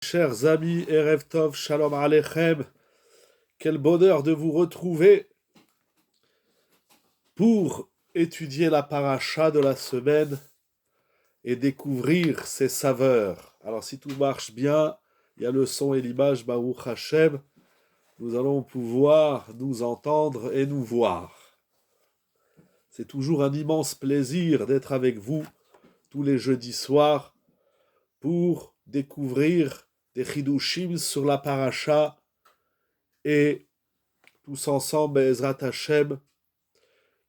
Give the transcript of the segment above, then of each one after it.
Chers amis, Erev Tov, Shalom Aleichem, quel bonheur de vous retrouver pour étudier la paracha de la semaine et découvrir ses saveurs. Alors si tout marche bien, il y a le son et l'image, Baruch Hashem, nous allons pouvoir nous entendre et nous voir. C'est toujours un immense plaisir d'être avec vous tous les jeudis soirs pour découvrir des chidushim sur la paracha et tous ensemble, Ezrat Hashem,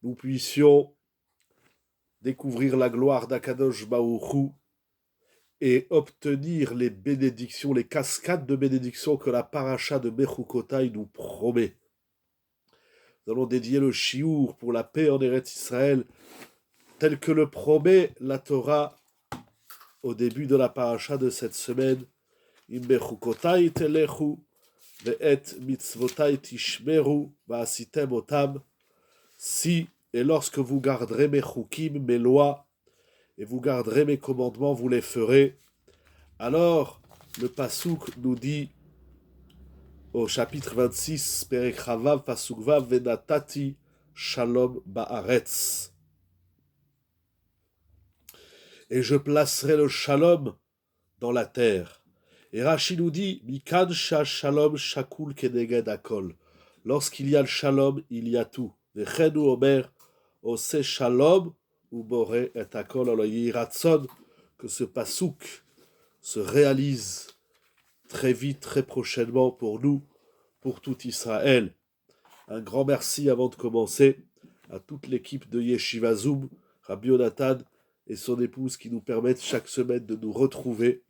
nous puissions découvrir la gloire d'Akadosh Baruch Hu et obtenir les bénédictions, les cascades de bénédictions que la paracha de Bechukotai nous promet. Nous allons dédier le shiur pour la paix en Eretz Israël, tel que le promet la Torah au début de la paracha de cette semaine. Im Bechukotai telechu ve'et mitzvotai tishmeru va'asitem otam. Si et lorsque vous garderez mes chukim, mes lois, et vous garderez mes commandements, vous les ferez. Alors, le Pasuk nous dit, au chapitre 26, Perek Chavav, Pasuk Vav, Venatati Shalom Ba'aretz. Et je placerai le Shalom dans la terre. Et Rashi nous dit, Mikan Sha Shalom Shakul Keneged Akol. Lorsqu'il y a le Shalom, il y a tout. Vechenu Omer, Ose Shalom, ou Boré et Akol. Alors, il y a ratson que ce Pasuk se réalise très vite, très prochainement pour nous, pour tout Israël. Un grand merci avant de commencer à toute l'équipe de Yeshiva Zoom, Rabbi Yonatan et son épouse qui nous permettent chaque semaine de nous retrouver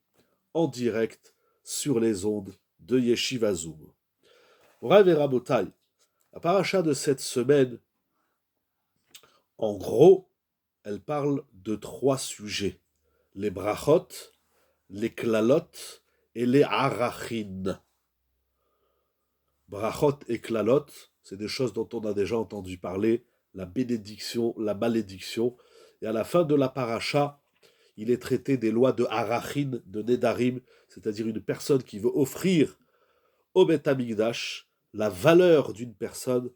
en direct sur les ondes de Yeshiva Zoom. Rav et Rabotai, la paracha de cette semaine, en gros, elle parle de 3 sujets. Les brachot, les klalot et les arachin. Brachot et klalot, c'est des choses dont on a déjà entendu parler, la bénédiction, la malédiction. Et à la fin de la paracha, il est traité des lois de arachin, de nedarim, c'est-à-dire une personne qui veut offrir au Beth Amikdash la valeur d'une personne.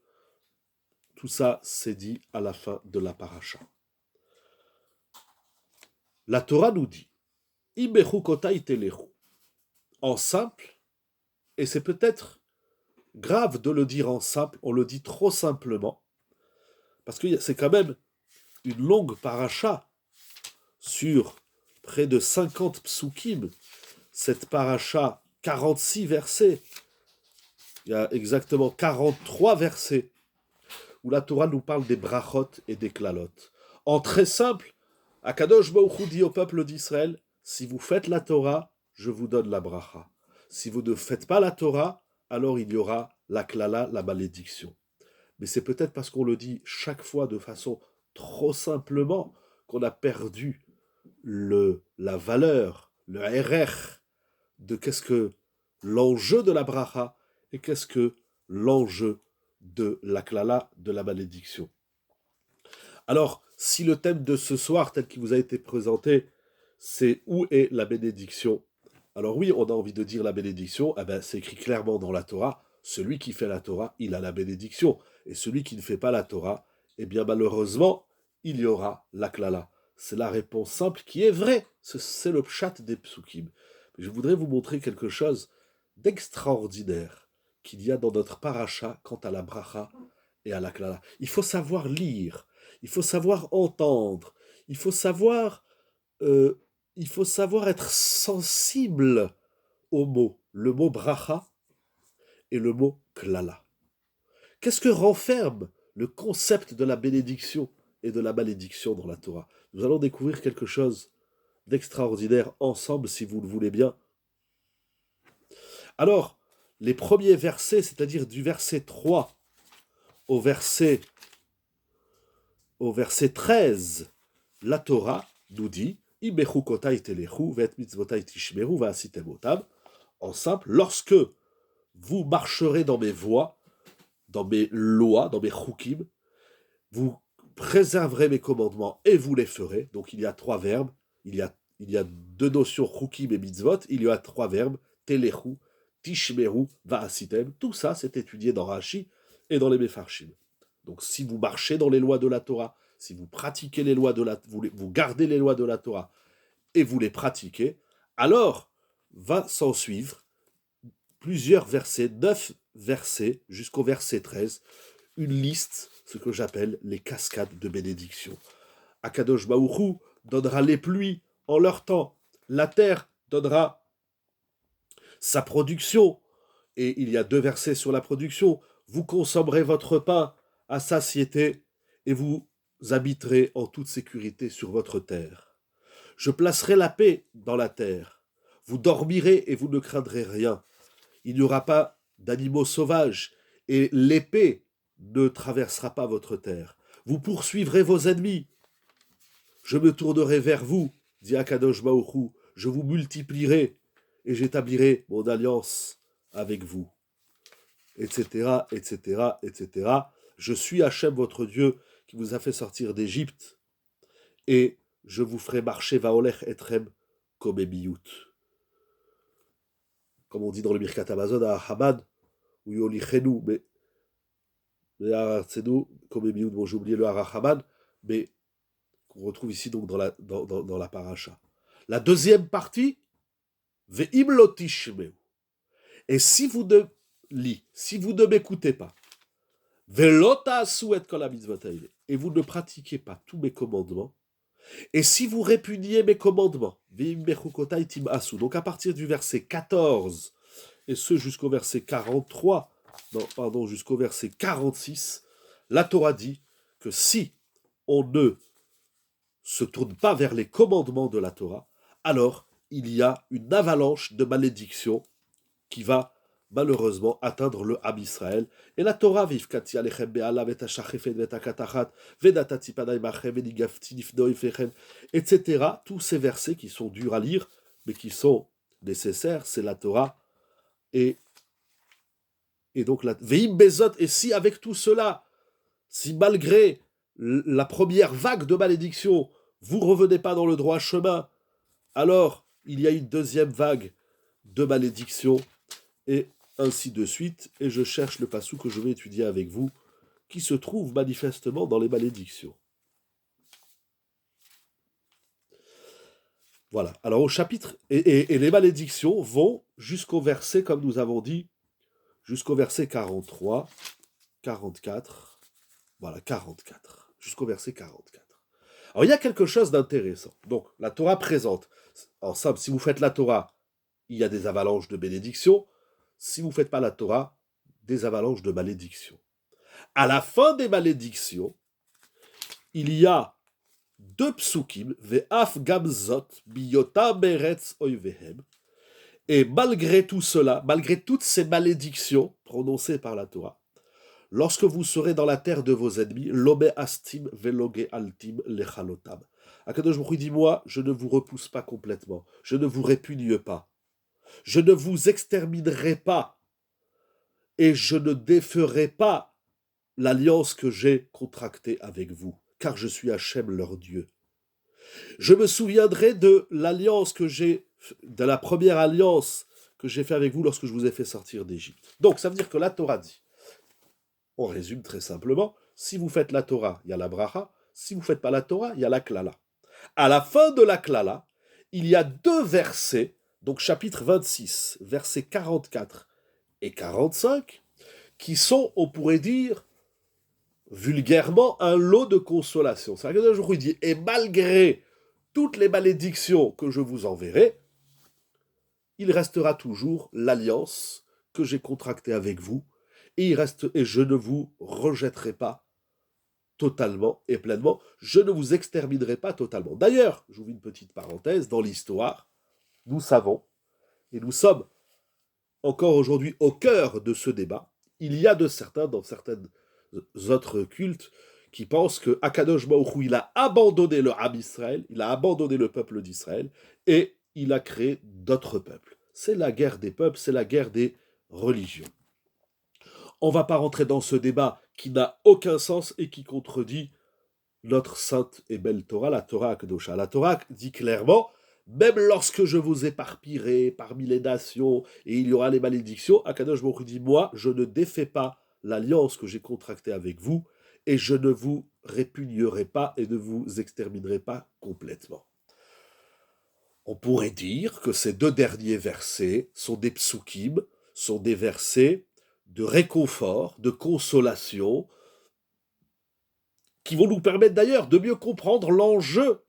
Tout ça, c'est dit à la fin de la paracha. La Torah nous dit, en simple, et c'est peut-être grave de le dire en simple, on le dit trop simplement, parce que c'est quand même une longue paracha sur près de 50 psukim, cette paracha, 46 versets, il y a exactement 43 versets, où la Torah nous parle des brachot et des klalot. En très simple, Akadosh Baruch Hu dit au peuple d'Israël, si vous faites la Torah, je vous donne la bracha. Si vous ne faites pas la Torah, alors il y aura la klala, la malédiction. Mais c'est peut-être parce qu'on le dit chaque fois de façon trop simplement qu'on a perdu la valeur, le RR de qu'est-ce que l'enjeu de la bracha et qu'est-ce que l'enjeu de la klala, de la malédiction. Alors, si le thème de ce soir, tel qu'il vous a été présenté, c'est où est la bénédiction? Alors oui, on a envie de dire la bénédiction, c'est écrit clairement dans la Torah, celui qui fait la Torah, il a la bénédiction. Et celui qui ne fait pas la Torah, eh bien malheureusement, il y aura la klala. C'est la réponse simple qui est vraie. C'est le pshat des psukim. Je voudrais vous montrer quelque chose d'extraordinaire qu'il y a dans notre paracha quant à la bracha et à la klala. Il faut savoir lire, il faut savoir entendre, il faut savoir être sensible aux mots, le mot bracha et le mot klala. Qu'est-ce que renferme le concept de la bénédiction et de la malédiction dans la Torah? Nous allons découvrir quelque chose d'extraordinaire ensemble, si vous le voulez bien. Alors, les premiers versets, c'est-à-dire du verset 3 au verset 13, la Torah nous dit en simple, lorsque vous marcherez dans mes voies, dans mes lois, dans mes chukim, vous préserverez mes commandements et vous les ferez. Donc il y a 3 verbes, il y a 2 notions chukim et mitzvot, il y a 3 verbes, Telechu, Tishmeru, Vaasitem. Tout ça, c'est étudié dans Rashi et dans les Mefarshim. Donc, si vous marchez dans les lois de la Torah, si vous pratiquez les lois de la, vous gardez les lois de la Torah et vous les pratiquez, alors va s'en suivre plusieurs versets, 9 versets jusqu'au verset 13, une liste, ce que j'appelle les cascades de bénédiction. Akadosh Baruch Hu donnera les pluies en leur temps, la terre donnera sa production, et il y a 2 versets sur la production, vous consommerez votre pain à satiété et vous habiterez en toute sécurité sur votre terre. Je placerai la paix dans la terre, vous dormirez et vous ne craindrez rien. Il n'y aura pas d'animaux sauvages, et l'épée ne traversera pas votre terre. Vous poursuivrez vos ennemis. Je me tournerai vers vous, dit Akadosh Baruch Hu, je vous multiplierai, et j'établirai mon alliance avec vous. Etc., etc., etc. Je suis Hachem, votre Dieu, qui vous a fait sortir d'Égypte, et je vous ferai marcher Vaolech Etrem comme Ebiyut. Comme on dit dans le Birkat Hamazon à Haman, ou Yolichenu, mais comme Ebiyut, bon j'ai oublié le Harachaman, mais qu'on retrouve ici donc dans la paracha. La deuxième partie, Ve'im lo tishmeu. Et si vous ne m'écoutez pas, Ve'lo ta'asu et kol hamitzvot haele, et vous ne pratiquez pas tous mes commandements, et si vous répudiez mes commandements, Ve'im bechukotai tim'asu, donc à partir du verset 14, et ce jusqu'au verset 43, jusqu'au verset 46, la Torah dit que si on ne se tourne pas vers les commandements de la Torah, alors il y a une avalanche de malédictions qui va malheureusement atteindre le Ham Israël. Et la Torah, etc., tous ces versets qui sont durs à lire, mais qui sont nécessaires, c'est la Torah. Et donc, Veim Bezot, et si avec tout cela, si malgré la première vague de malédiction, vous ne revenez pas dans le droit chemin, alors il y a une deuxième vague de malédiction, et ainsi de suite. Et je cherche le passou que je vais étudier avec vous, qui se trouve manifestement dans les malédictions. Voilà. Alors au chapitre, et les malédictions vont jusqu'au verset, comme nous avons dit, jusqu'au verset 43, 44, voilà, 44, jusqu'au verset 44. Alors il y a quelque chose d'intéressant. Donc la Torah présente, en simple, si vous faites la Torah, il y a des avalanches de bénédictions. Si vous ne faites pas la Torah, des avalanches de malédictions. À la fin des malédictions, il y a 2 psukim, ve'af gamzot biyota beretz oivehem, et malgré tout cela, malgré toutes ces malédictions prononcées par la Torah, lorsque vous serez dans la terre de vos ennemis, lobe astim veloge altim lechalotam. Akadosh Baruch Hu dit, moi, je ne vous repousse pas complètement, je ne vous répugne pas, je ne vous exterminerai pas, et je ne déferai pas l'alliance que j'ai contractée avec vous, car je suis Hachem, leur Dieu. Je me souviendrai de l'alliance de la première alliance que j'ai faite avec vous lorsque je vous ai fait sortir d'Égypte. Donc, ça veut dire que la Torah dit, on résume très simplement, si vous faites la Torah, il y a la bracha, si vous ne faites pas la Torah, il y a la klala. À la fin de la klala, il y a 2 versets, donc chapitre 26, versets 44 et 45, qui sont, on pourrait dire, vulgairement, un lot de consolation. C'est-à-dire que je dis, et malgré toutes les malédictions que je vous enverrai, il restera toujours l'alliance que j'ai contractée avec vous, et je ne vous rejetterai pas totalement et pleinement, je ne vous exterminerai pas totalement. D'ailleurs, j'ouvre une petite parenthèse, dans l'histoire, nous savons, et nous sommes encore aujourd'hui au cœur de ce débat, il y a dans certaines autres cultes, qui pensent que Akadosh Baruch Hu, il a abandonné le Ham Israël, il a abandonné le peuple d'Israël, et il a créé d'autres peuples. C'est la guerre des peuples, c'est la guerre des religions. On ne va pas rentrer dans ce débat qui n'a aucun sens et qui contredit notre sainte et belle Torah, la Torah Akdosha. La Torah dit clairement, même lorsque je vous éparpillerai parmi les nations et il y aura les malédictions, Akadosh Baruch Hu dit, moi, je ne défais pas l'alliance que j'ai contractée avec vous et je ne vous répugnerai pas et ne vous exterminerai pas complètement. On pourrait dire que ces deux derniers versets sont des psukim, sont des versets de réconfort, de consolation, qui vont nous permettre d'ailleurs de mieux comprendre l'enjeu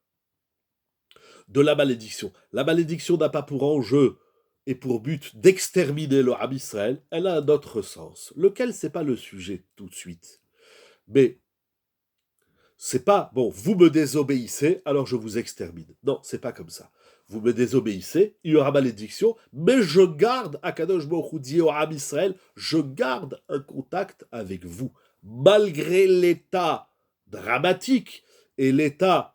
de la malédiction. La malédiction n'a pas pour enjeu et pour but d'exterminer le Ham Israël, elle a un autre sens, lequel c'est pas le sujet tout de suite. Mais c'est pas, bon, vous me désobéissez, alors je vous extermine. Non, c'est pas comme ça. Vous me désobéissez, il y aura malédiction, mais je garde, Akadosh Baruch Hu dit au Ham Israël, je garde un contact avec vous. Malgré l'état dramatique et l'état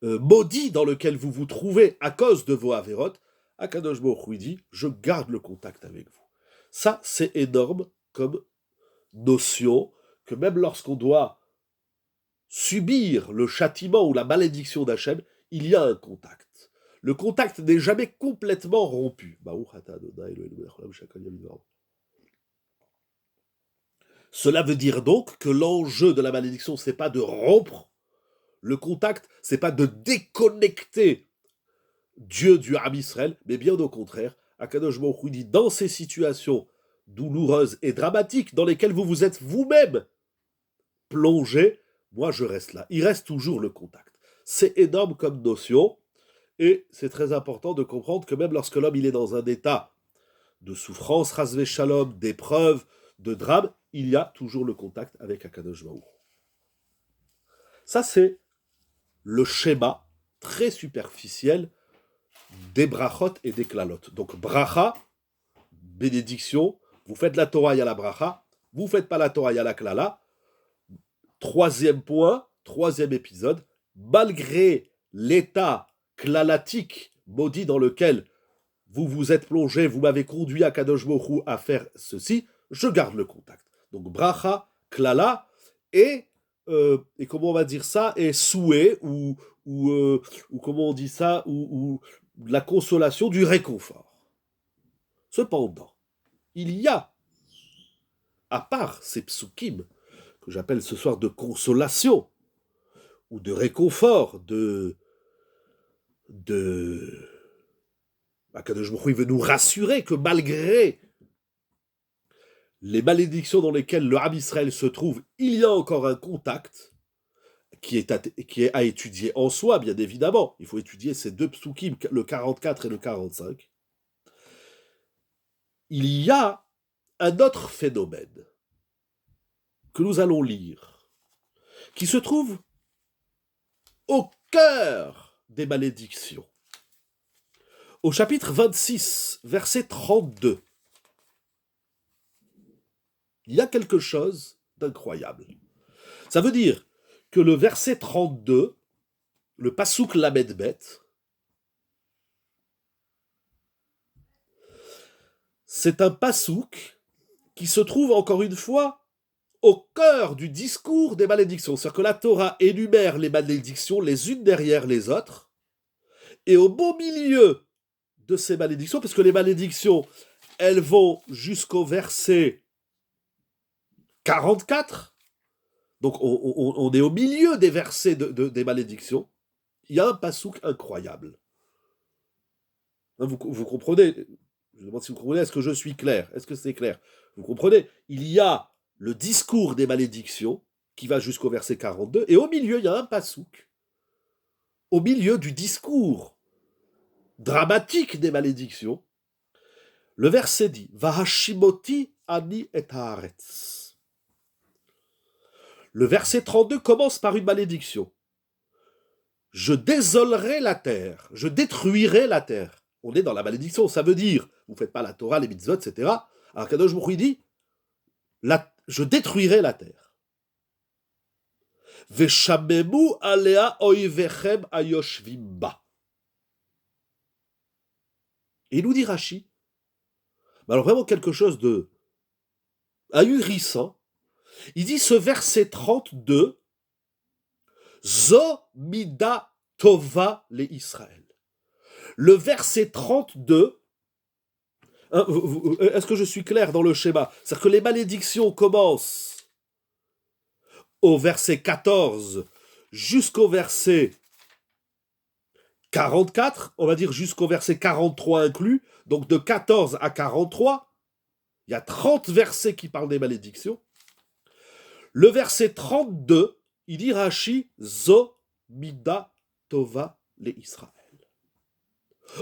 maudit dans lequel vous vous trouvez à cause de vos avérotes, Akadosh Baruch Hu dit, je garde le contact avec vous. Ça, c'est énorme comme notion que même lorsqu'on doit subir le châtiment ou la malédiction d'Hachem, il y a un contact. Le contact n'est jamais complètement rompu. Cela veut dire donc que l'enjeu de la malédiction, c'est pas de rompre le contact, c'est pas de déconnecter Dieu du Ham Israël, mais bien au contraire, Akadosh Baruch Hu dit, dans ces situations douloureuses et dramatiques dans lesquelles vous vous êtes vous-même plongé, moi je reste là. Il reste toujours le contact. C'est énorme comme notion, et c'est très important de comprendre que même lorsque l'homme il est dans un état de souffrance, rasvé shalom, d'épreuve, de drame, il y a toujours le contact avec Akadosh Baruch Hu. Ça c'est le schéma très superficiel des brachot et des klalot. Donc bracha, bénédiction, vous faites la Torah, il y a la bracha, vous faites pas la Torah, il y a la klala. Troisième point, troisième épisode, malgré l'état klalatique maudit dans lequel vous vous êtes plongé, vous m'avez conduit à Kadosh Baruch Hu à faire ceci, je garde le contact. Donc bracha, klala, et comment on va dire ça, et souhait, ou comment on dit ça, ou la consolation, du réconfort. Cependant, il y a, à part ces psukim, que j'appelle ce soir de consolation, ou de réconfort, Akadosh Baruch Hu, il veut nous rassurer que malgré les malédictions dans lesquelles le Ham Israël se trouve, il y a encore un contact qui est à étudier en soi, bien évidemment. Il faut étudier ces deux psukim, le 44 et le 45. Il y a un autre phénomène que nous allons lire, qui se trouve au cœur des malédictions. Au chapitre 26, verset 32, il y a quelque chose d'incroyable. Ça veut dire que le verset 32, le pasouk lamed bet, c'est un pasouk qui se trouve encore une fois au cœur du discours des malédictions. C'est-à-dire que la Torah énumère les malédictions les unes derrière les autres, et au beau milieu de ces malédictions, parce que les malédictions, elles vont jusqu'au verset 44, donc on est au milieu des versets des malédictions, il y a un pasouk incroyable. Vous comprenez? Je me demande si vous comprenez, est-ce que je suis clair? Est-ce que c'est clair? Vous comprenez? Il y a le discours des malédictions qui va jusqu'au verset 42, et au milieu, il y a un pasouk. Au milieu du discours dramatique des malédictions, le verset dit « Vahashimoti ani et haaretz ». Le verset 32 commence par une malédiction. « Je désolerai la terre, je détruirai la terre ». On est dans la malédiction, ça veut dire, vous ne faites pas la Torah, les mitzvot, etc. Alors Kadosh Baruch Hu dit, je détruirai la terre. Veshamemu alea oivechem ayoshvim ba. Et il nous dit Rashi, alors vraiment quelque chose de ahurissant, il dit ce verset 32, Zo mida tova le Israël. Le verset 32, hein, est-ce que je suis clair dans le schéma? C'est-à-dire que les malédictions commencent au verset 14 jusqu'au verset 44, on va dire jusqu'au verset 43 inclus, donc de 14 à 43, il y a 30 versets qui parlent des malédictions. Le verset 32, il dit Rashi, Zo mida tova le Israël.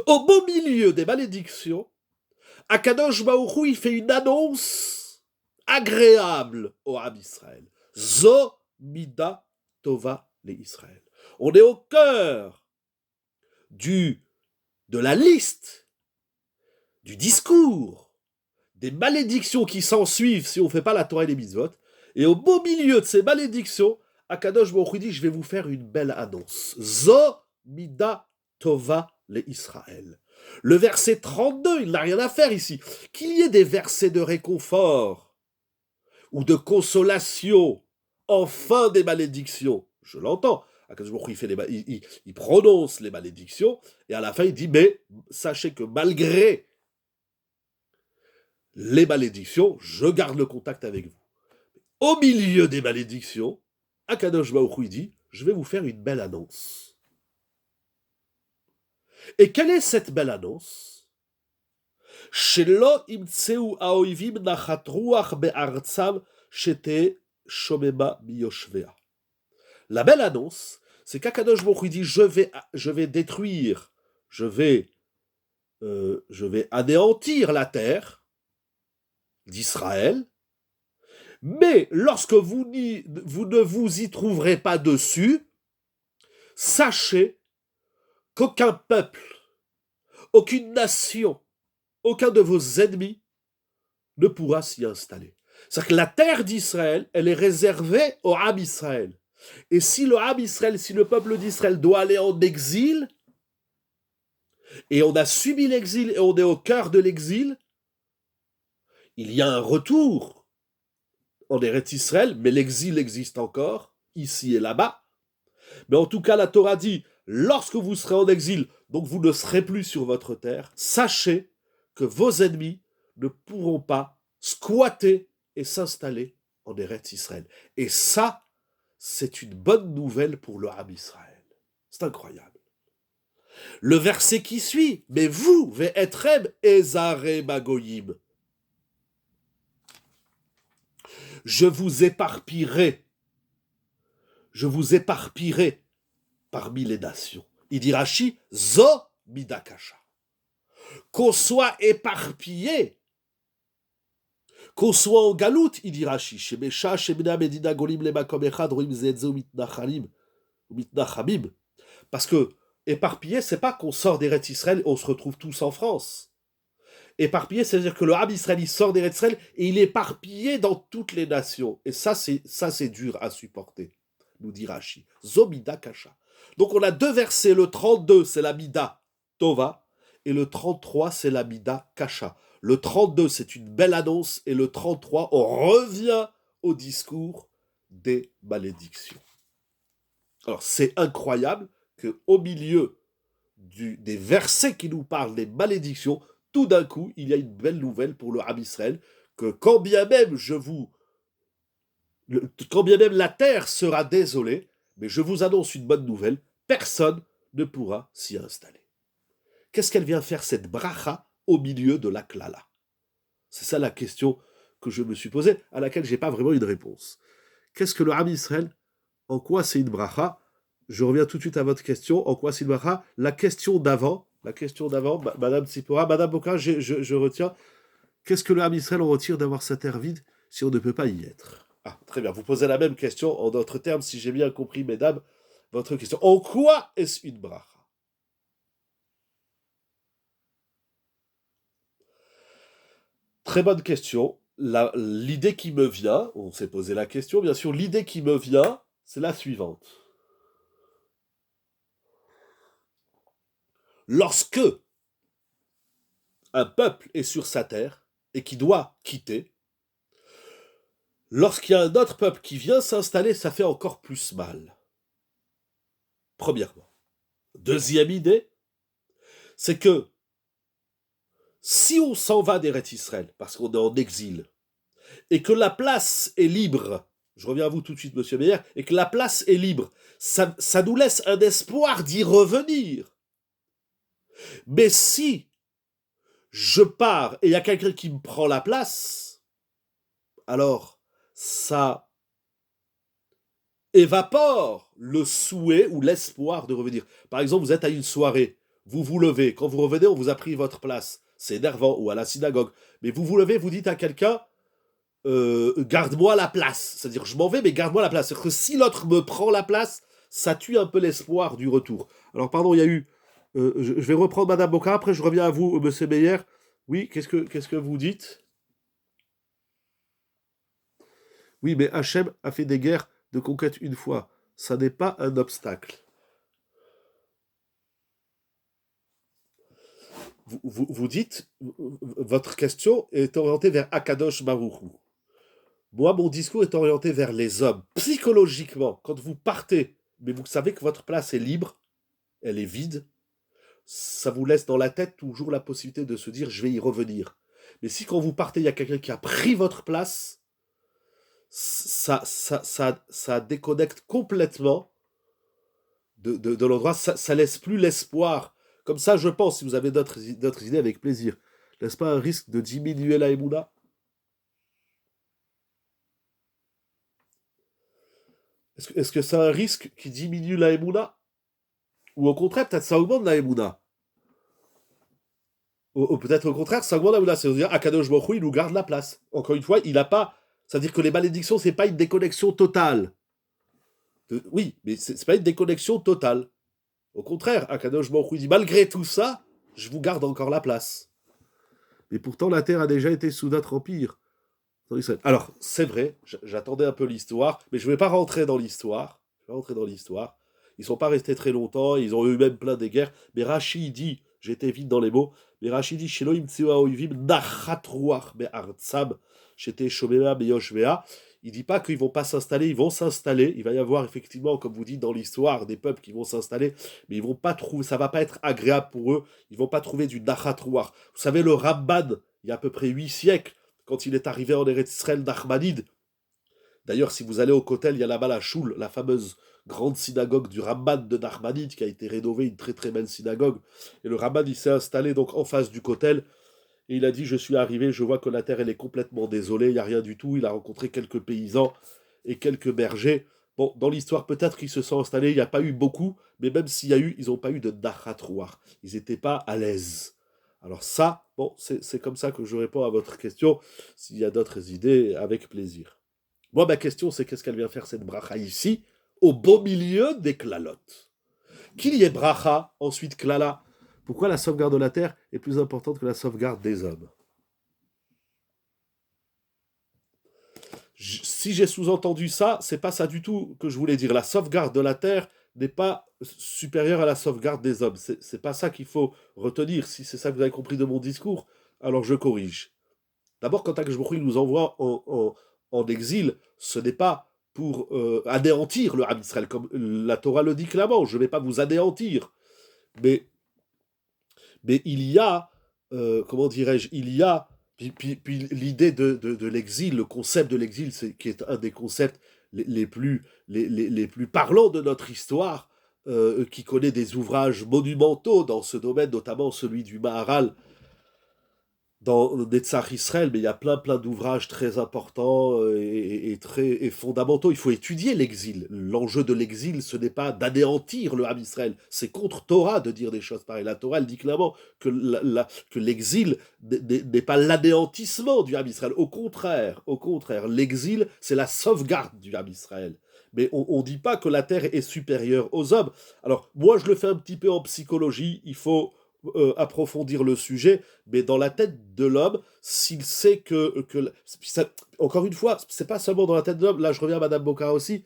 Au beau milieu des malédictions, Akadosh Baruch Hu, il fait une annonce agréable au Ham Israël. Zo mida tova le Israël. On est au cœur de la liste, du discours, des malédictions qui s'en suivent si on ne fait pas la Torah et les mitzvot. Et au beau milieu de ces malédictions, Akadosh Baruch Hu dit, je vais vous faire une belle annonce. Zo mida tova le Israël. Le verset 32, il n'a rien à faire ici. Qu'il y ait des versets de réconfort ou de consolation en fin des malédictions, je l'entends. Akadosh Baruch Hu, il prononce les malédictions et à la fin il dit, mais sachez que malgré les malédictions, je garde le contact avec vous. Au milieu des malédictions, Akadosh Baruch Hu dit, je vais vous faire une belle annonce. Et quelle est cette belle annonce? Shelo imtseu haoivim nachat ruach be'artzam shete shomema miyoshvea. La belle annonce, c'est qu'Akadosh Baruch Hu dit, je vais détruire, je vais anéantir la terre d'Israël, mais lorsque vous ne vous y trouverez pas dessus, sachez qu'aucun peuple, aucune nation, aucun de vos ennemis ne pourra s'y installer. C'est-à-dire que la terre d'Israël, elle est réservée au Ham Israël. Et si le Ham Israël, si le peuple d'Israël doit aller en exil, et on a subi l'exil et on est au cœur de l'exil, il y a un retour en Eretz Israël, mais l'exil existe encore, ici et là-bas. Mais en tout cas, la Torah dit, lorsque vous serez en exil, donc vous ne serez plus sur votre terre, sachez que vos ennemis ne pourront pas squatter et s'installer en Eretz Israël. Et ça, c'est une bonne nouvelle pour le Ham Israël. C'est incroyable. Le verset qui suit, mais vous, ve'etrem ezare magoyim, je vous éparpillerai parmi les nations. Il dit Rashi, Zo midakasha. Qu'on soit éparpillé, qu'on soit en galoute, il dit Rashi, Shemesha, Shemina, Medina, Golim, Lemakom Echad, Roim Zedzo, Mitnachamim. Parce que éparpillé, c'est pas qu'on sort d'Eretz Israël et on se retrouve tous en France. Éparpillé, c'est-à-dire que le Ham Israël, il sort d'Eretz Israël et il est éparpillé dans toutes les nations. Et ça, c'est dur à supporter, nous dit Rashi. Zomida Kasha. Donc on a deux versets. Le 32, c'est la Mida Tova. Et le 33, c'est la Mida Kasha. Le 32, c'est une belle annonce. Et le 33, on revient au discours des malédictions. Alors, c'est incroyable qu'au milieu des versets qui nous parlent des malédictions, tout d'un coup, il y a une belle nouvelle pour le Ham Israël, que quand bien même la terre sera désolée, mais je vous annonce une bonne nouvelle, personne ne pourra s'y installer. Qu'est-ce qu'elle vient faire cette bracha au milieu de la klala? C'est ça la question que je me suis posée, à laquelle je n'ai pas vraiment une réponse. Qu'est-ce que le Ham Israël? En quoi c'est une bracha? Je reviens tout de suite à votre question. En quoi c'est une bracha? La question d'avant, Madame Tsipora, Madame Boka, je retiens. Qu'est-ce que le Ham Israël en retire d'avoir sa terre vide si on ne peut pas y être? Ah, très bien. Vous posez la même question en d'autres termes, si j'ai bien compris, mesdames, votre question. En quoi est-ce une bracha? Très bonne question. L'idée qui me vient, on s'est posé la question, bien sûr, l'idée qui me vient, c'est la suivante. Lorsque un peuple est sur sa terre et qui doit quitter, lorsqu'il y a un autre peuple qui vient s'installer, ça fait encore plus mal. Premièrement. Deuxième idée, c'est que si on s'en va d'Eretz Israël, parce qu'on est en exil, et que la place est libre, je reviens à vous tout de suite, monsieur Meyer, et que la place est libre, ça nous laisse un espoir d'y revenir. Mais si je pars et il y a quelqu'un qui me prend la place, alors ça évapore le souhait ou l'espoir de revenir. Par exemple, vous êtes à une soirée, vous vous levez, quand vous revenez, on vous a pris votre place. C'est énervant, ou à la synagogue. Mais vous vous levez, vous dites à quelqu'un, garde-moi la place. C'est-à-dire, je m'en vais, mais garde-moi la place. C'est-à-dire que si l'autre me prend la place, ça tue un peu l'espoir du retour. Alors, pardon, il y a eu... je vais reprendre Madame Boca, après je reviens à vous, Monsieur Meyer. Oui, qu'est-ce que vous dites? Oui, mais Hachem a fait des guerres de conquête une fois. Ça n'est pas un obstacle. Vous dites, votre question est orientée vers Akadosh Baruch Hu. Moi, mon discours est orienté vers les hommes. Psychologiquement, quand vous partez, mais vous savez que votre place est libre, elle est vide, ça vous laisse dans la tête toujours la possibilité de se dire je vais y revenir. Mais si quand vous partez, il y a quelqu'un qui a pris votre place, ça déconnecte complètement de l'endroit, ça laisse plus l'espoir. Comme ça, je pense, si vous avez d'autres idées, avec plaisir. N'est-ce pas un risque de diminuer la Emouna? Est-ce que c'est un risque qui diminue la Emouna? Ou au contraire, peut-être ça augmente la Emouna? Ou peut-être au contraire, ça augmente la Emouna. C'est-à-dire, Akadosh Baruch Hu, il nous garde la place. Encore une fois, il n'a pas... C'est-à-dire que les malédictions, c'est pas une déconnexion totale. Oui, mais c'est pas une déconnexion totale. Au contraire, Akadosh Baruch Hu dit, malgré tout ça, je vous garde encore la place. Et pourtant, la terre a déjà été sous notre empire. Alors, c'est vrai, j'attendais un peu l'histoire, mais je ne vais pas rentrer dans l'histoire. Je vais rentrer dans l'histoire. Ils ne sont pas restés très longtemps, ils ont eu même plein des guerres. Mais Rashi dit, j'étais vite dans les mots, mais Rashi dit, Sheloim Tsewa Oivim Nachatruach Be'artsam, Shete Shomema Beyoshvea. Il dit pas qu'ils vont pas s'installer, ils vont s'installer. Il va y avoir effectivement, comme vous dites dans l'histoire, des peuples qui vont s'installer, mais ils vont pas trouver, ça va pas être agréable pour eux. Ils vont pas trouver du Nachatruach. Vous savez, le Ramban, il y a à peu près 8 siècles, quand il est arrivé en Eretz Israël d'Achmanide. D'ailleurs, si vous allez au Kotel, il y a là-bas la Choule, la fameuse grande synagogue du Ramban de Nachmanide, qui a été rénovée, une très très belle synagogue. Et le Ramban, il s'est installé donc en face du Kotel, et il a dit, je suis arrivé, je vois que la terre, elle est complètement désolée, il n'y a rien du tout. Il a rencontré quelques paysans et quelques bergers. Bon, dans l'histoire, peut-être qu'ils se sont installés, il n'y a pas eu beaucoup, mais même s'il y a eu, ils n'ont pas eu de Nachatrouar. Ils n'étaient pas à l'aise. Alors ça, bon, c'est comme ça que je réponds à votre question. S'il y a d'autres idées, avec plaisir. Moi, ma question, c'est qu'est-ce qu'elle vient faire cette bracha ici, au beau milieu des klalotes. Qu'il y ait bracha, ensuite klala. Pourquoi la sauvegarde de la terre est plus importante que la sauvegarde des hommes? Si j'ai sous-entendu ça, c'est pas ça du tout que je voulais dire. La sauvegarde de la terre n'est pas supérieure à la sauvegarde des hommes. C'est pas ça qu'il faut retenir. Si c'est ça que vous avez compris de mon discours, alors je corrige. D'abord, quand Akashbouri nous envoie en exil, ce n'est pas pour anéantir le Ham Israël, comme la Torah le dit clairement. Je ne vais pas vous anéantir. Mais il y a, comment dirais-je, il y a, puis l'idée de l'exil, le concept de l'exil, qui est un des concepts les plus parlants de notre histoire, qui connaît des ouvrages monumentaux dans ce domaine, notamment celui du Maharal, dans Netzach Israël, mais il y a plein d'ouvrages très importants et fondamentaux. Il faut étudier l'exil. L'enjeu de l'exil, ce n'est pas d'anéantir le Ham Israël. C'est contre Torah de dire des choses pareilles. La Torah, elle dit clairement que l'exil n'est pas l'anéantissement du Ham Israël. Au contraire, l'exil, c'est la sauvegarde du Ham Israël. Mais on ne dit pas que la terre est supérieure aux hommes. Alors, moi, je le fais un petit peu en psychologie. Il faut approfondir le sujet, mais dans la tête de l'homme, s'il sait ça, encore une fois, c'est pas seulement dans la tête de l'homme, là je reviens à Madame Bocara aussi,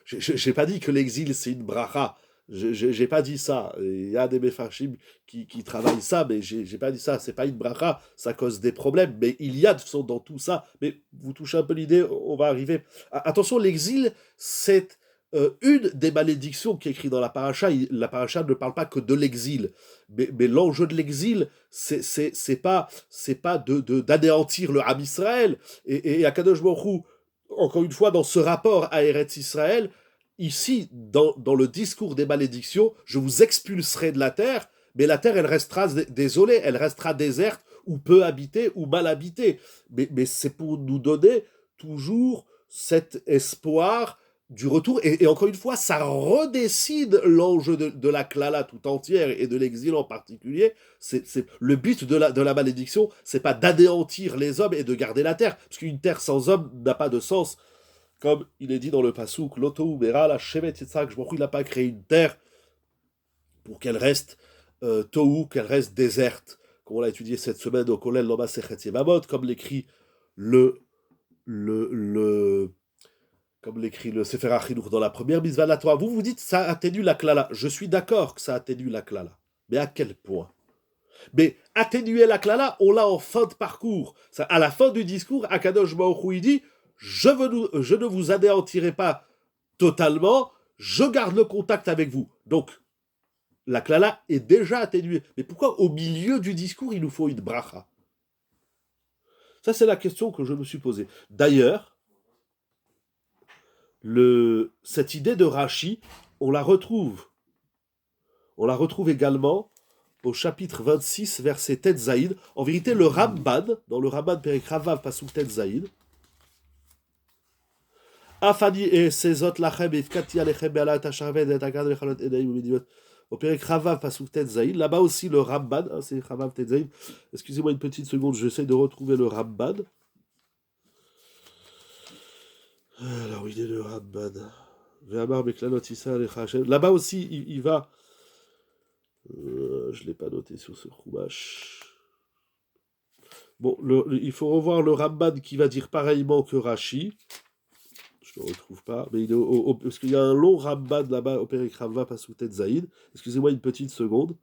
j'ai pas dit que l'exil c'est une bracha, j'ai pas dit ça, il y a des méfarchim qui travaillent ça, mais j'ai pas dit ça, c'est pas une bracha, ça cause des problèmes, mais il y a de toute façon dans tout ça, mais vous touchez un peu l'idée, on va arriver, attention, l'exil c'est une des malédictions qui est écrite dans la paracha ne parle pas que de l'exil, mais l'enjeu de l'exil, c'est pas d'anéantir le Ham Israël, et Akadosh Baruch Hu, encore une fois, dans ce rapport à Eretz Israël, ici, dans le discours des malédictions, je vous expulserai de la terre, mais la terre, elle restera désolée, elle restera déserte, ou peu habitée, ou mal habitée. Mais c'est pour nous donner toujours cet espoir du retour. Et encore une fois, ça redécide l'enjeu de la klala tout entière et de l'exil en particulier. Le but de la malédiction, c'est pas d'anéantir les hommes et de garder la terre, parce qu'une terre sans hommes n'a pas de sens. Comme il est dit dans le Passouk, Loto Bera, la Shevet Yitzhak, il n'a pas créé une terre pour qu'elle reste tohu, qu'elle reste déserte. Comme on l'a étudié cette semaine au Kollel Loma Sechet Yevamot, comme l'écrit le Sefer HaChinuch dans la première mitzvah de la Torah. Vous dites ça atténue la klala. Je suis d'accord que ça atténue la klala. Mais à quel point? Mais atténuer la klala, on l'a en fin de parcours. À la fin du discours, Akadosh Baruch Hu, il dit je ne vous anéantirai pas totalement, je garde le contact avec vous. Donc, la klala est déjà atténuée. Mais pourquoi au milieu du discours, il nous faut une bracha? Ça, c'est la question que je me suis posée. D'ailleurs, cette idée de Rashi, on la retrouve également au chapitre 26, verset Tet Zaïd. En vérité, le Ramban, dans le Ramban Perek Ravav Pasuk Tet Zaïd, Afani et Sezot Lachem Ifkati Alechem Be'ala Tasharved et Agad Vechalot Edaim Umidiot. Au Perek Ravav Pasuk Tet Zaïd, là-bas aussi le Ramban, c'est Ravav Tet Zaïd. Excusez-moi une petite seconde, j'essaie de retrouver le Ramban. Alors, il est le Ramban. Là-bas aussi, il va. Je ne l'ai pas noté sur ce Chumash. Bon, il faut revoir le Ramban qui va dire pareillement que Rashi. Je ne le retrouve pas. Mais parce qu'il y a un long Ramban là-bas au Perek Rava Pasuk Tet Zaïd. Excusez-moi une petite seconde.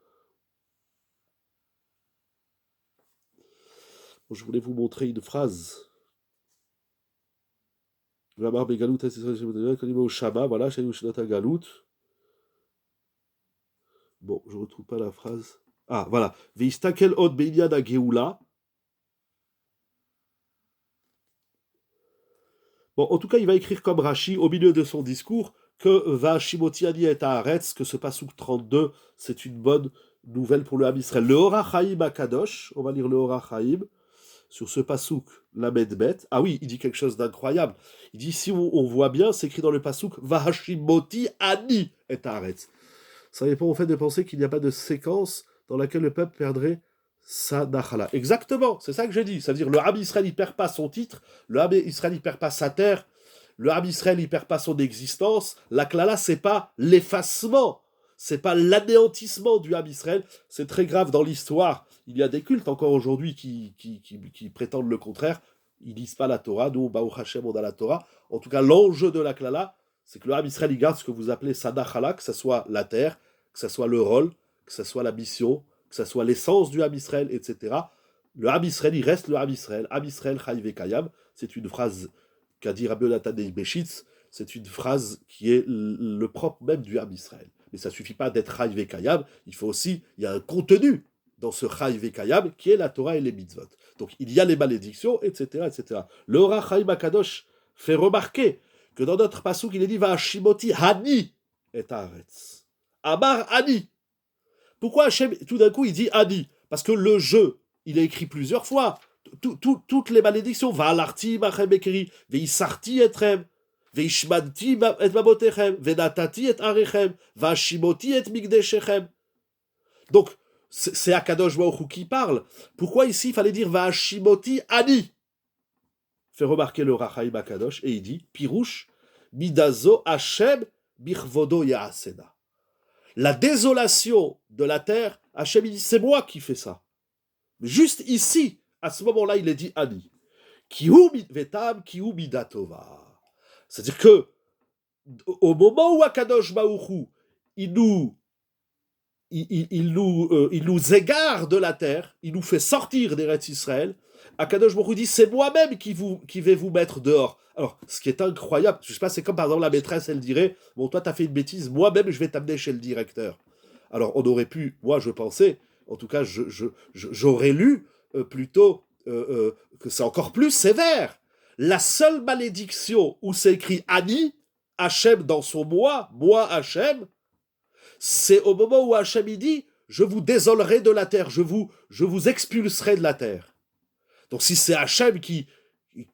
Bon, je voulais vous montrer une phrase. Voilà, bon, je ne retrouve pas la phrase. Ah, voilà. Veistakel od beinyad geoula. Bon, en tout cas, il va écrire comme Rashi au milieu de son discours que va Shimotiani et Haaretz, que ce Pasuk 32, c'est une bonne nouvelle pour le Ham Israël. Le Hora Chaim Akadosh, on va lire le Hora Chaim, sur ce Pasuk, la Medbet. Ah oui, il dit quelque chose d'incroyable. Il dit, si on voit bien, c'est écrit dans le Pasuk, Vahashimoti Ani et Haaretz. Ça dépend au fait de penser qu'il n'y a pas de séquence dans laquelle le peuple perdrait sa nachala. Exactement, c'est ça que j'ai dit. C'est-à-dire, le Ham Israël, il perd pas son titre, le Ham Israël, il perd pas sa terre, le Ham Israël, il perd pas son existence. La klala, c'est pas l'effacement, c'est pas l'anéantissement du Ham Israël. C'est très grave dans l'histoire. Il y a des cultes encore aujourd'hui qui prétendent le contraire. Ils lisent pas la Torah. Nous, Baruch Hashem, on a la Torah. En tout cas, l'enjeu de la klala, c'est que le Ham Israël, il garde ce que vous appelez Sadachala, que ce soit la terre, que ce soit le rôle, que ce soit la mission, que ce soit l'essence du Ham Israël, etc. Le Ham Israël, il reste le Ham Israël. Ham Israël, Chai Vekayam. C'est une phrase qu'a dit Rabbi Yonatan Beshitz. C'est une phrase qui est le propre même du Ham Israël. Mais ça ne suffit pas d'être Chai Vekayam. Il y a un contenu dans ce Chai Vekayam qui est la Torah et les mitzvot. Donc il y a les malédictions, etc., etc. Le Hora Chaim Akadosh fait remarquer que dans notre pasuk, il est dit Va'ashimoti Hani et Haaretz. Amar Hani. Pourquoi Hachem, tout d'un coup, il dit Hani? Parce que le jeu, il est écrit plusieurs fois. Toutes les malédictions. Va'alarti machem ekeri, ve'isarti etrem, ve'ishmanti et babotechem, ve'natati et arechem, va'ashimoti et migdeshechem. Donc, c'est Akadosh Baruch Hu qui parle. Pourquoi ici, il fallait dire Va'ashimoti Hani? Fait remarquer le Rachaim Akadosh, et il dit Pirouche, Midazo Hashem Birvodo Yaasena. La désolation de la terre, Hashem il dit c'est moi qui fais ça. Juste ici, à ce moment-là, il est dit Ani. Kihu Vetam, Kihu Midatova. C'est-à-dire que, au moment où Akadosh Baruch Hu, il nous égare de la terre, il nous fait sortir d'Eretz Israël, Akadosh Baruch Hu dit c'est moi-même qui vais vous mettre dehors. Alors, ce qui est incroyable, je sais pas, c'est comme par exemple la maîtresse, elle dirait, bon, toi, t'as fait une bêtise, moi-même, je vais t'amener chez le directeur. Alors, on aurait pu, moi, je pensais, en tout cas, j'aurais lu plutôt que c'est encore plus sévère. La seule malédiction où c'est écrit Ani, Hachem dans son moi Hachem, c'est au moment où Hachem il dit, je vous désolerai de la terre, je vous expulserai de la terre. Donc si c'est Hachem qui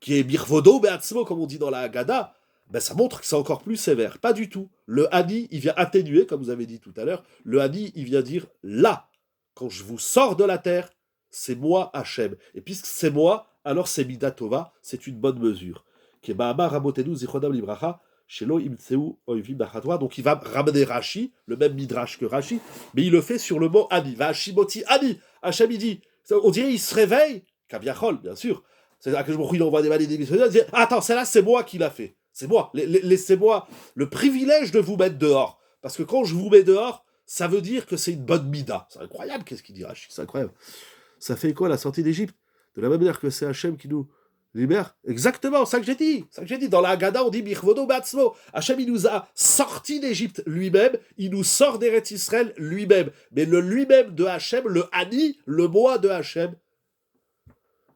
est Birvodo Beatzmo, comme on dit dans la Haggadah, ben ça montre que c'est encore plus sévère. Pas du tout. Le Hani, il vient atténuer, comme vous avez dit tout à l'heure. Le Hani, il vient dire là, quand je vous sors de la terre, c'est moi Hachem. Et puisque c'est moi, alors c'est Midatova, c'est une bonne mesure. Donc il va ramener Rashi, le même Midrash que Rashi, mais il le fait sur le mot Hani. Va Hashimoti Hani. Hachem, il dit, on dirait il se réveille, Kaviachol, bien sûr. C'est-à-dire que je me il envoie des malédictions. Il dit, attends, celle-là, c'est moi qui l'a fait. C'est moi. Laissez-moi le privilège de vous mettre dehors. Parce que quand je vous mets dehors, ça veut dire que c'est une bonne mida. C'est incroyable, qu'est-ce qu'il dit Rashi. C'est incroyable. Ça fait quoi la sortie d'Égypte? De la même manière que c'est Hachem qui nous libère. Exactement, ça que j'ai dit. Ça que j'ai dit. Dans la Haggadah, on dit Birvodo Batzmo. Hachem, il nous a sortis d'Égypte lui-même. Il nous sort d'Eretz Israël lui-même. Mais le lui-même de Hachem, le Hani, le moi de Hachem,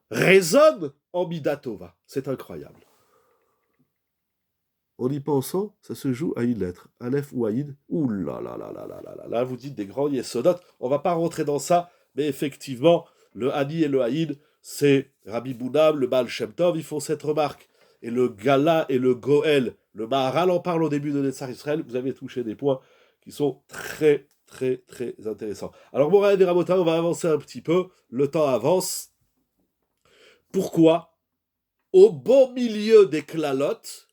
résonne en Midatova. C'est incroyable. En y pensant, ça se joue à une lettre. Aleph ou Aïd. Ouh là là là là là là là. Là, vous dites des grands yesodotes. On va pas rentrer dans ça, mais effectivement, le Hani et le Aïd, c'est Rabbi Bounam, le Baal Shem Tov, ils font cette remarque. Et le Gala et le Goël, le Maharal en parle au début de Netzach Israël. Vous avez touché des points qui sont très, très, très intéressants. Alors, Moraï et Rabotai, on va avancer un petit peu. Le temps avance. Pourquoi, au beau milieu des klalotes,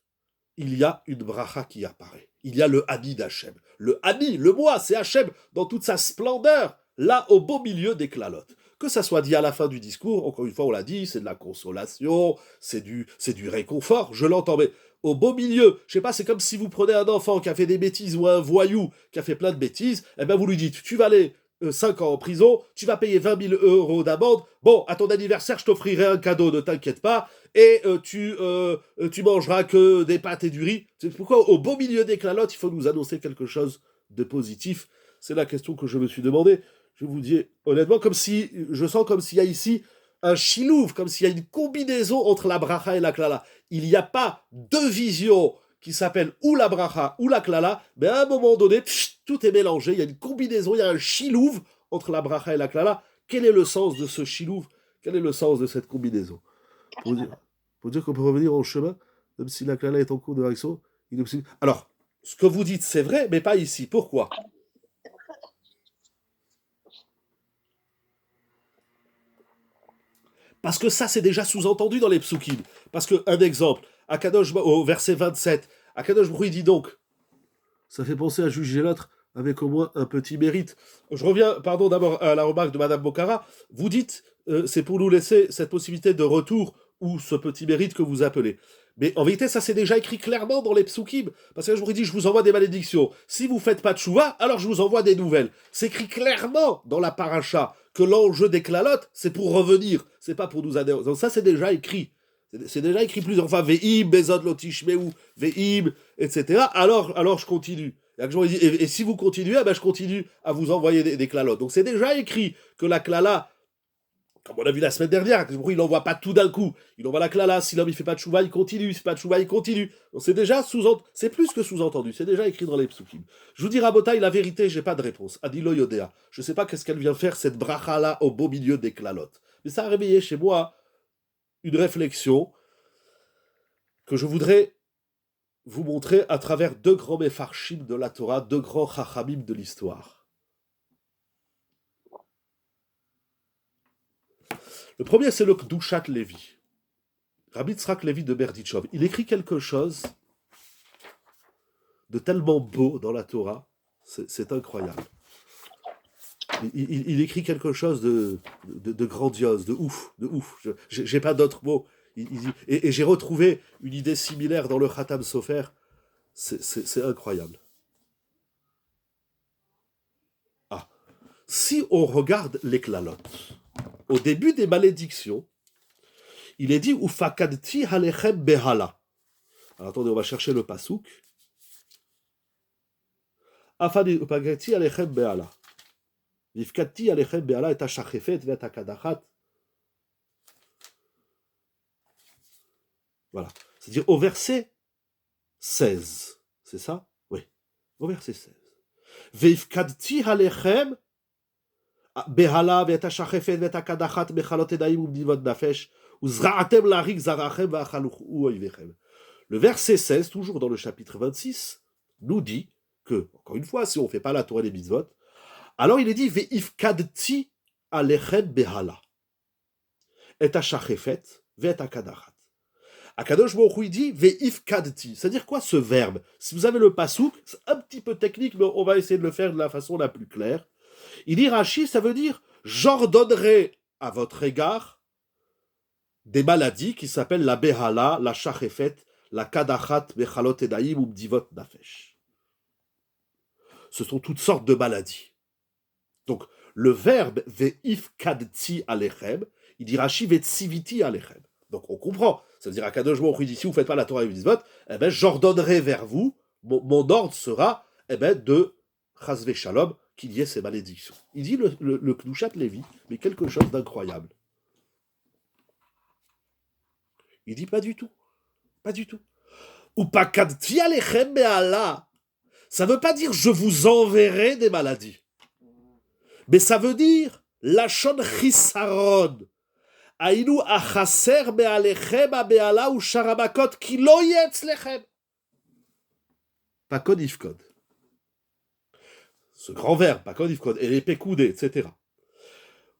il y a une bracha qui apparaît. Il y a le Hani d'Hachem. Le Hani, le moi, c'est Hachem dans toute sa splendeur, là, au beau milieu des klalotes. Que ça soit dit à la fin du discours, encore une fois, on l'a dit, c'est de la consolation, c'est du réconfort, je l'entends, mais au beau milieu, je sais pas, c'est comme si vous prenez un enfant qui a fait des bêtises ou un voyou qui a fait plein de bêtises, et ben vous lui dites, tu vas aller 5 ans en prison, tu vas payer 20 000 euros d'amende, bon, à ton anniversaire, je t'offrirai un cadeau, ne t'inquiète pas, et tu mangeras que des pâtes et du riz. C'est pourquoi, au beau milieu des klalotes, il faut nous annoncer quelque chose de positif. C'est la question que je me suis demandé. Je vous dis honnêtement, je sens comme s'il y a ici un chilouv, comme s'il y a une combinaison entre la bracha et la klala. Il n'y a pas deux visions qui s'appellent ou la bracha ou la klala, mais à un moment donné, tout est mélangé, il y a une combinaison, il y a un chilouv entre la bracha et la klala. Quel est le sens de ce chilouv? Quel est le sens de cette combinaison? Pour dire qu'on peut revenir en chemin, même si la klala est en cours de réaction. Alors, ce que vous dites, c'est vrai, mais pas ici. Pourquoi? Parce que ça, c'est déjà sous-entendu dans les psukim. Parce que, un exemple, Akadosh, au verset 27, Akadosh Baruch dit donc, ça fait penser à juger l'autre avec au moins un petit mérite. Je reviens, pardon, d'abord à la remarque de Madame Bocara. Vous dites, c'est pour nous laisser cette possibilité de retour ou ce petit mérite que vous appelez. Mais en vérité, ça c'est déjà écrit clairement dans les psukim. Parce que je vous dis, je vous envoie des malédictions. Si vous faites pas de chouva, alors je vous envoie des nouvelles. C'est écrit clairement dans la paracha que l'enjeu des klalotes, c'est pour revenir. C'est pas pour nous adhérer. Donc ça, c'est déjà écrit. C'est déjà écrit plusieurs fois. Ve'im, bezod lotishmeu, ve'im, etc. Alors je continue. Et si vous continuez, eh ben je continue à vous envoyer des klalotes. Donc c'est déjà écrit que la klala, comme on a vu la semaine dernière, il n'envoie pas tout d'un coup. Il envoie la klala, si l'homme il fait pas de chouva, il continue, si pas de chouva, il continue. Donc c'est déjà c'est plus que sous-entendu, c'est déjà écrit dans les psukim. Je vous dis, Rabotai, la vérité, j'ai pas de réponse. Adilo Yodea. Je sais pas qu'est-ce qu'elle vient faire, cette bracha-là, au beau milieu des klalotes. Mais ça a réveillé chez moi une réflexion que je voudrais vous montrer à travers deux grands mefarshim de la Torah, deux grands chachamim de l'histoire. Le premier, c'est le Kdushat Levi. Rabbi Tzrak Levi de Berdichov. Il écrit quelque chose de tellement beau dans la Torah, c'est incroyable. Il écrit quelque chose de grandiose, de ouf. J'ai pas d'autres mots. Et j'ai retrouvé une idée similaire dans le Khatam Sofer. C'est incroyable. Ah, si on regarde les klalotes, au début des malédictions, il est dit Ufakadti halechem behala. Alors attendez, on va chercher le pasouk. Afani upagati alechem be'ala. Vifkati alechem be'ala et hashachefet vet hakadachat. Voilà. C'est-à-dire au verset 16. C'est ça? Oui. Au verset 16. Vifkati alechem be'ala vet hashachefet vet hakadachat bechalot edaim ubdivot nafesh. Uzra'atem larik zarachem va'achaluchu oivechem. Le verset 16, toujours dans le chapitre 26, nous dit que, encore une fois, si on ne fait pas la Torah et les mitzvot, alors il est dit Ve'ifkadti alechem behala. Et hashachefet ve'et hakadachat. Akadosh Baruch Hu, il dit Ve'ifkadti. C'est-à-dire quoi ce verbe? Si vous avez le pasouk, c'est un petit peu technique, mais on va essayer de le faire de la façon la plus claire. Il dit Rashi, ça veut dire j'ordonnerai à votre égard des maladies qui s'appellent la behala, la shachefet, la kadachat, bechalot edaim ou bdivot nafesh. Ce sont toutes sortes de maladies. Donc, le verbe ve'ifkadti alechem, il dit Rashi ve'tsiviti alechem. Donc, on comprend. Ça veut dire à Kadosh Baruch Hu dit si vous ne faites pas la Torah et les mitzvot, eh ben, j'ordonnerai vers vous, mon ordre sera eh ben, de chas v'shalom, qu'il y ait ces malédictions. Il dit le Kdushat Lévi, mais quelque chose d'incroyable. Il dit pas du tout. Pas du tout. Upakadti alechem be'ala. Ça ne veut pas dire je vous enverrai des maladies. Mais ça veut dire lachon chisaron. Aïnou achaser be'alechem be'ala ou sharamakot ki lo yetz lechem. Pakod ifkod. Ce grand verbe, pakod ifkod, et les pekoudé, etc.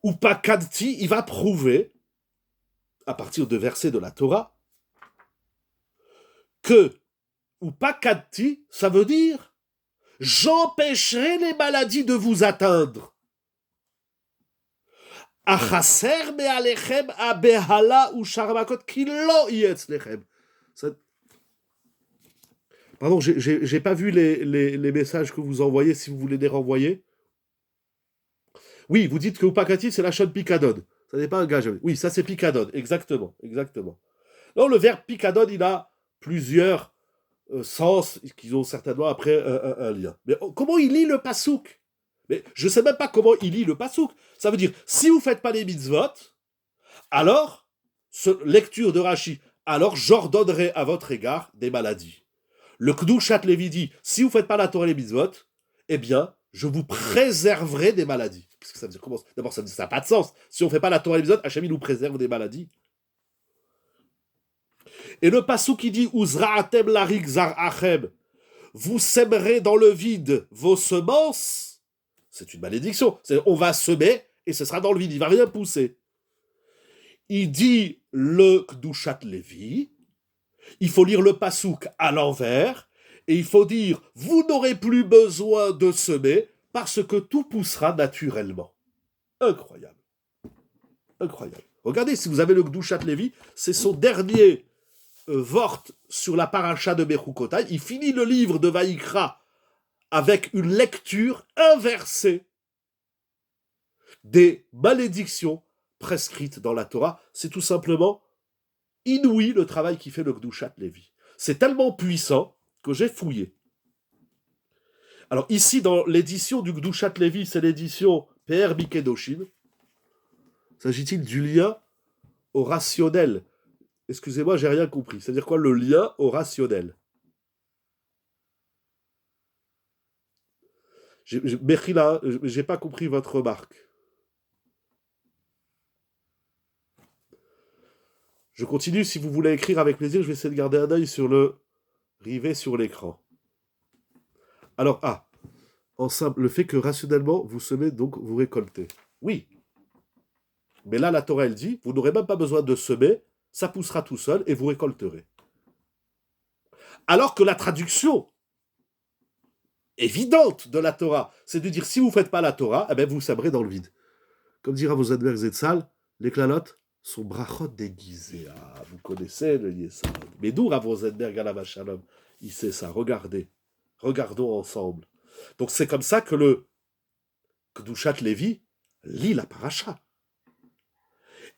Upakadti, il va prouver, à partir de versets de la Torah, que Upakadti, ça veut dire j'empêcherai les maladies de vous atteindre. Achaser be'alechem abehala ou sharamakot ki lo yetz lechem. Pardon, j'ai pas vu les messages que vous envoyez, si vous voulez les renvoyer. Oui, vous dites que Upakati, c'est la chaîne Picadone. Ça n'est pas un gage. Oui, ça c'est Picadone, exactement, exactement. Non, le verbe Picadone, il a plusieurs sens qui ont certainement après un lien. Mais comment il lit le pasouk? Mais je ne sais même pas comment il lit le pasouk. Ça veut dire, si vous ne faites pas les mitzvot, alors, lecture de Rashi, alors j'ordonnerai à votre égard des maladies. Le Kdushat Lévi dit, si vous ne faites pas la Torah et les mitzvot, eh bien, je vous préserverai des maladies. Qu'est-ce que ça veut dire? D'abord, ça n'a pas de sens. Si on ne fait pas la Torah et les mitzvot, Hachem nous préserve des maladies. Et le passou qui dit, Uzra'atem larik zar achem, vous sèmerez dans le vide vos semences, c'est une malédiction. On va semer et ce sera dans le vide, il ne va rien pousser. Il dit le Kdushat Lévi, il faut lire le pasouk à l'envers, et il faut dire, vous n'aurez plus besoin de semer, parce que tout poussera naturellement. Incroyable. Incroyable. Regardez, si vous avez le Kdushat Lévi, c'est son dernier vort sur la paracha de Bechukotai. Il finit le livre de Vaïkra avec une lecture inversée des malédictions prescrites dans la Torah. C'est tout simplement inouï le travail qui fait le Kdushat Lévi. C'est tellement puissant que j'ai fouillé. Alors ici, dans l'édition du Kdushat Lévi, c'est l'édition PR Bikedoshin. S'agit-il du lien au rationnel? Excusez-moi, j'ai rien compris. C'est-à-dire quoi le lien au rationnel? Mechila, j'ai pas compris votre remarque. Je continue, si vous voulez écrire avec plaisir, je vais essayer de garder un œil sur le rivet sur l'écran. Alors, en simple, le fait que rationnellement, vous semez, donc vous récoltez. Oui. Mais là, la Torah, elle dit, vous n'aurez même pas besoin de semer, ça poussera tout seul et vous récolterez. Alors que la traduction évidente de la Torah, c'est de dire, si vous ne faites pas la Torah, eh bien vous sèmerez dans le vide. Comme dira vos adversaires Zetzal, les klalotes sont brachot déguisés. Ah, vous connaissez le Yesod. Mais d'où Rav Rosenberg à la Shalom, il sait ça. Regardez. Regardons ensemble. Donc c'est comme ça que le Kdushat Lévi lit la paracha.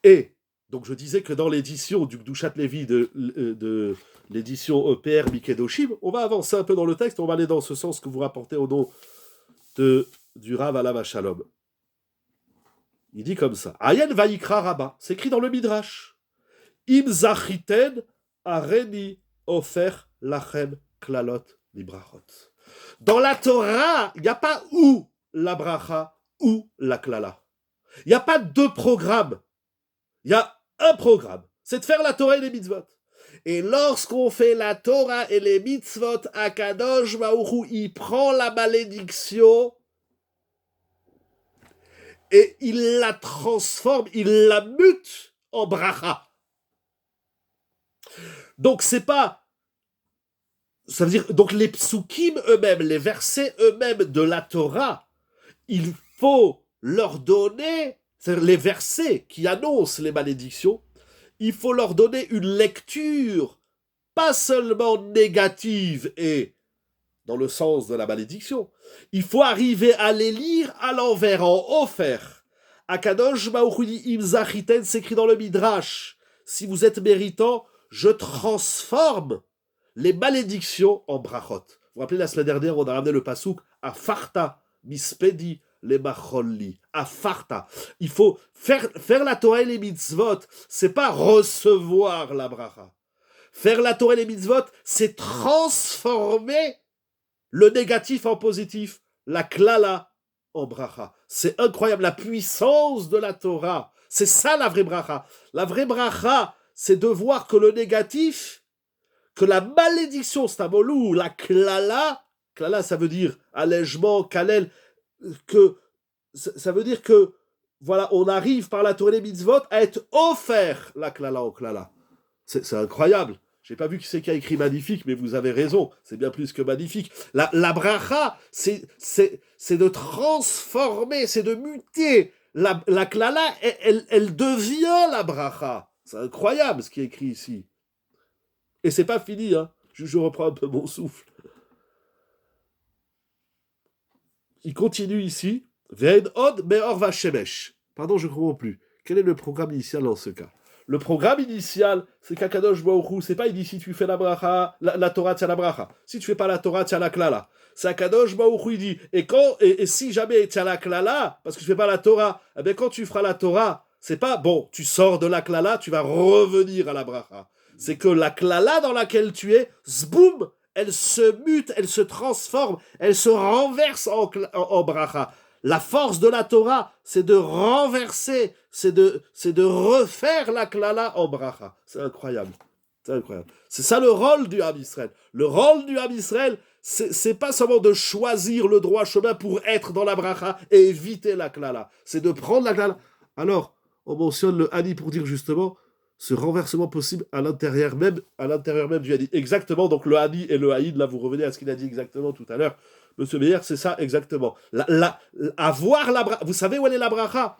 Et Donc je disais que dans l'édition du Gdushat Levi de l'édition EPR Mikedoshim, on va avancer un peu dans le texte, on va aller dans ce sens que vous rapportez au nom du Rav Alav Shalom. Il dit comme ça. Ayen Vaikra Rabba, c'est écrit dans le Midrash. Im zachiten areni ofer lachem klalot librachot. Dans la Torah, il n'y a pas ou la bracha ou la klala. Il n'y a pas deux programmes. Il y a un programme. C'est de faire la Torah et les mitzvot. Et lorsqu'on fait la Torah et les mitzvot, Akadosh Baruch Hu, il prend la malédiction et il la transforme, il la mute en bracha. Donc c'est pas, ça veut dire, donc les psukim eux-mêmes, les versets eux-mêmes de la Torah, il faut leur donner, c'est-à-dire les versets qui annoncent les malédictions, il faut leur donner une lecture pas seulement négative et dans le sens de la malédiction, il faut arriver à les lire à l'envers, en offert. Akadosh Baruch Hu im zachiten, c'est écrit dans le Midrash. Si vous êtes méritant, je transforme les malédictions en brachot. Vous vous rappelez, la semaine dernière, on a ramené le pasouk à Farta, mispedi, les macholli, à Farta. Il faut faire la Torah et les mitzvot, c'est pas recevoir la bracha. Faire la Torah et les mitzvot, c'est transformer le négatif en positif, la klala en bracha. C'est incroyable, la puissance de la Torah. C'est ça la vraie bracha. La vraie bracha, c'est de voir que le négatif, que la malédiction, c'est un molou, la klala ça veut dire allègement, kalel, que ça veut dire que voilà, on arrive par la Torah et les mitzvot à être offert la klala en klala. C'est incroyable. J'ai pas vu qui c'est qui a écrit magnifique, mais vous avez raison, c'est bien plus que magnifique. La bracha, c'est de transformer, c'est de muter. La klala, elle devient la bracha. C'est incroyable ce qui est écrit ici. Et c'est pas fini, hein. Je reprends un peu mon souffle. Il continue ici. Ve'en od me'or va'shemesh. Pardon, je ne comprends plus. Quel est le programme initial dans ce cas? Le programme initial, c'est qu'Akadosh Baruch Hu, c'est pas il dit si tu fais la bracha, la Torah, tiens la bracha. Si tu fais pas la Torah, tiens la klala. C'est Akadosh Baruch Hu, il dit, et si jamais tiens la klala, parce que tu fais pas la Torah, eh bien quand tu feras la Torah, c'est pas, bon, tu sors de la klala, tu vas revenir à la bracha. C'est que la klala dans laquelle tu es, zboum, elle se mute, elle se transforme, elle se renverse en bracha. La force de la Torah, c'est de renverser, c'est de refaire la klala en bracha. C'est incroyable. C'est incroyable. C'est ça le rôle du Ham Israël. Le rôle du Ham Israël, c'est pas seulement de choisir le droit chemin pour être dans la bracha et éviter la klala. C'est de prendre la klala. Alors, on mentionne le Hani pour dire justement ce renversement possible à l'intérieur même du Hani. Exactement, donc le Hani et le Haïd, là vous revenez à ce qu'il a dit exactement tout à l'heure. Monsieur Meyer, c'est ça exactement. Avoir la bracha. Vous savez où elle est la bracha?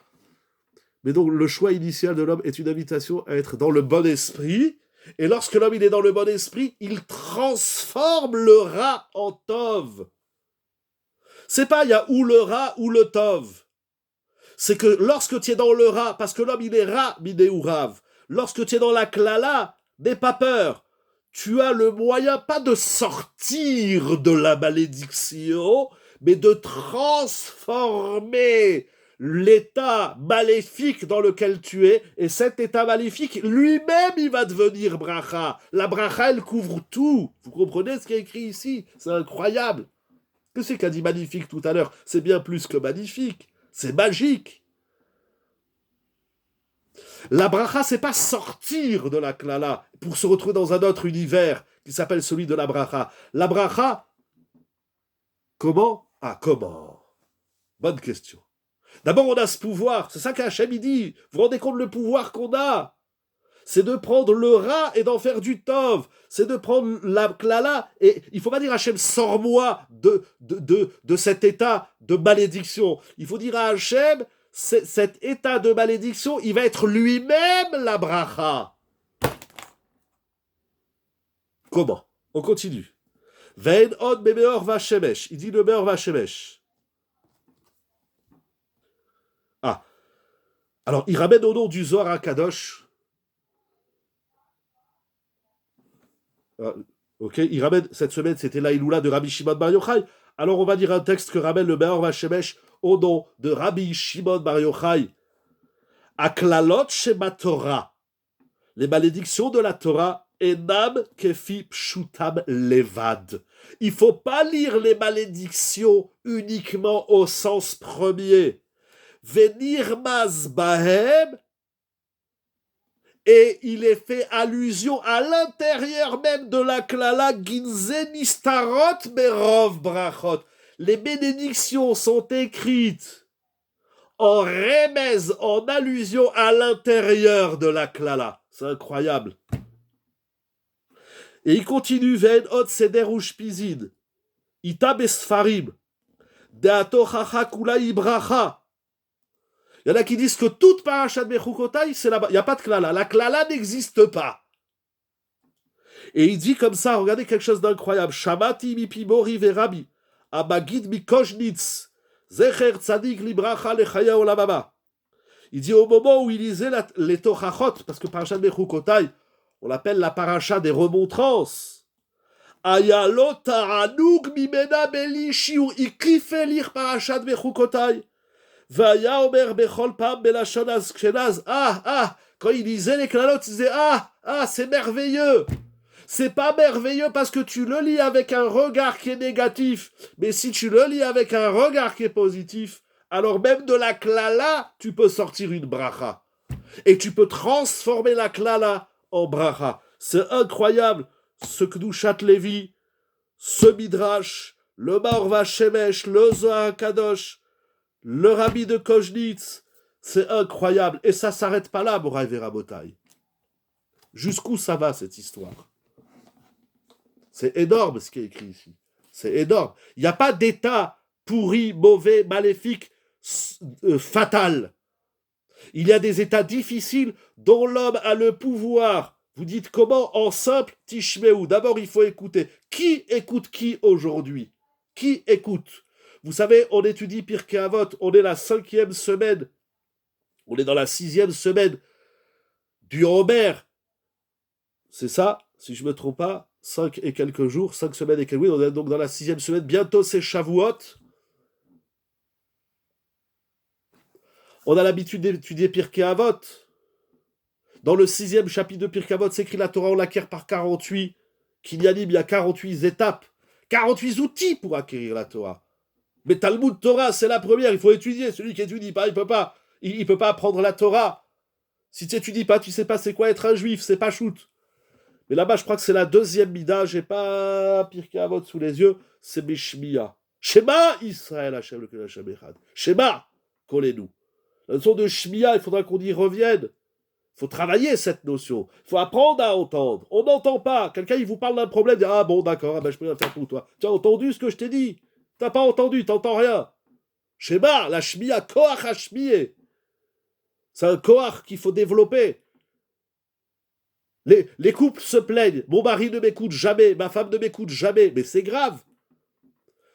Mais donc le choix initial de l'homme est une invitation à être dans le bon esprit. Et lorsque l'homme il est dans le bon esprit, il transforme le ra en tov. C'est pas il y a ou le ra ou le tov. C'est que lorsque tu es dans le ra, parce que l'homme il est ra, midé ou rave. Lorsque tu es dans la klala, n'aie pas peur. Tu as le moyen, pas de sortir de la malédiction, mais de transformer l'état maléfique dans lequel tu es, et cet état maléfique, lui-même, il va devenir bracha. La bracha, elle couvre tout. Vous comprenez ce qui est écrit ici? C'est incroyable. Qu'est-ce que c'est qu'a dit magnifique tout à l'heure? C'est bien plus que magnifique. C'est magique. La bracha, c'est pas sortir de la klala pour se retrouver dans un autre univers qui s'appelle celui de la bracha. La bracha, comment? Ah, comment? Bonne question. D'abord, on a ce pouvoir. C'est ça qu'Hachem dit. Vous vous rendez compte le pouvoir qu'on a? C'est de prendre le ra et d'en faire du tov. C'est de prendre la klala et il faut pas dire Hachem, sors-moi de cet état de malédiction. Il faut dire à Hachem, cet état de malédiction, il va être lui-même la bracha. Comment? On continue. Ve'en od me'or va'shemesh. Il dit le me'or va'shemesh. Ah. Alors, il ramène au nom du Zohar HaKadosh Ok, il ramène, cette semaine, c'était l'Aïloula de Rabbi Shimon Bar Yochai. Alors on va dire un texte que ramène le Meor Vashemesh au nom de Rabbi Shimon Bar Yochai. Aklalot Shema Torah. Les malédictions de la Torah, enam kefi pshutam levad. Il ne faut pas lire les malédictions uniquement au sens premier. Venir mas bahem, et il est fait allusion à l'intérieur même de la klala ginzenistarot berov brachot. Les bénédictions sont écrites en remez, en allusion à l'intérieur de la klala. C'est incroyable. Et il continue, Ven od seder ushpizin, ita besfarim, deato chacha kula ibracha. Il y en a qui disent que toute parachat de Bechukotai, c'est là-bas. Il n'y a pas de klala. La klala n'existe pas. Et il dit comme ça, regardez quelque chose d'incroyable. Shamati mipimori verabi, abagid mikoshnitz, zecher tzadik libracha lechaya olamama. Il dit au moment où il lisait les Tochachot, parce que parachat de Bechukotai, on l'appelle la paracha des remontrances. Ayalo ta'anug mimena beli shiur, il kiffait lire parachat de Bechukotai. Vaya Omer Bechol Pam Belashon Ashkenaz. Quand il lisait les klalotes, il disait c'est merveilleux. C'est pas merveilleux parce que tu le lis avec un regard qui est négatif, mais si tu le lis avec un regard qui est positif, alors même de la klala, tu peux sortir une bracha. Et tu peux transformer la klala en bracha. C'est incroyable ce Kedushat Levi, ce Midrash, le Meor Vashemesh, le Zohar Kadosh, le rabbi de Koznitz, c'est incroyable. Et ça ne s'arrête pas là, Moraï Verabotai. Jusqu'où ça va, cette histoire? C'est énorme ce qui est écrit ici. C'est énorme. Il n'y a pas d'état pourri, mauvais, maléfique, fatal. Il y a des états difficiles dont l'homme a le pouvoir. Vous dites comment? En simple, Tishmeou. D'abord, il faut écouter. Qui écoute qui aujourd'hui? Qui écoute? Vous savez, on étudie Pirkei Avot, on est la 5e semaine, on est dans la 6e semaine du Homer. C'est ça, si je ne me trompe pas, 5 et quelques jours, 5 semaines et quelques jours, on est donc dans la 6e semaine, bientôt c'est Shavuot. On a l'habitude d'étudier Pirkei Avot. Dans le 6e chapitre de Pirkei Avot, c'est écrit la Torah, on l'acquiert par 48. Kinyanim, il y a 48 étapes, 48 outils pour acquérir la Torah. Mais Talmud Torah, c'est la première, il faut étudier. Celui qui étudie pas, il peut pas apprendre la Torah. Si tu étudies pas, tu sais pas c'est quoi être un juif, c'est pas shoot. Mais là-bas, je crois que c'est la 2e mida, j'ai pas Pirkei Avot sous les yeux, c'est Bishmiya. Shema Israël Hashem le Kol Hashem Echad. Shema, collez-nous. La notion de Shmiya, il faudra qu'on y revienne. Il faut travailler cette notion. Il faut apprendre à entendre. On n'entend pas. Quelqu'un, il vous parle d'un problème, il dit bon, d'accord, je peux rien faire pour toi. Tu as entendu ce que je t'ai dit? T'as pas entendu, t'entends rien. Shema, la shmiya, koach hashmiye. C'est un koach qu'il faut développer. Les couples se plaignent. Mon mari ne m'écoute jamais, ma femme ne m'écoute jamais. Mais c'est grave.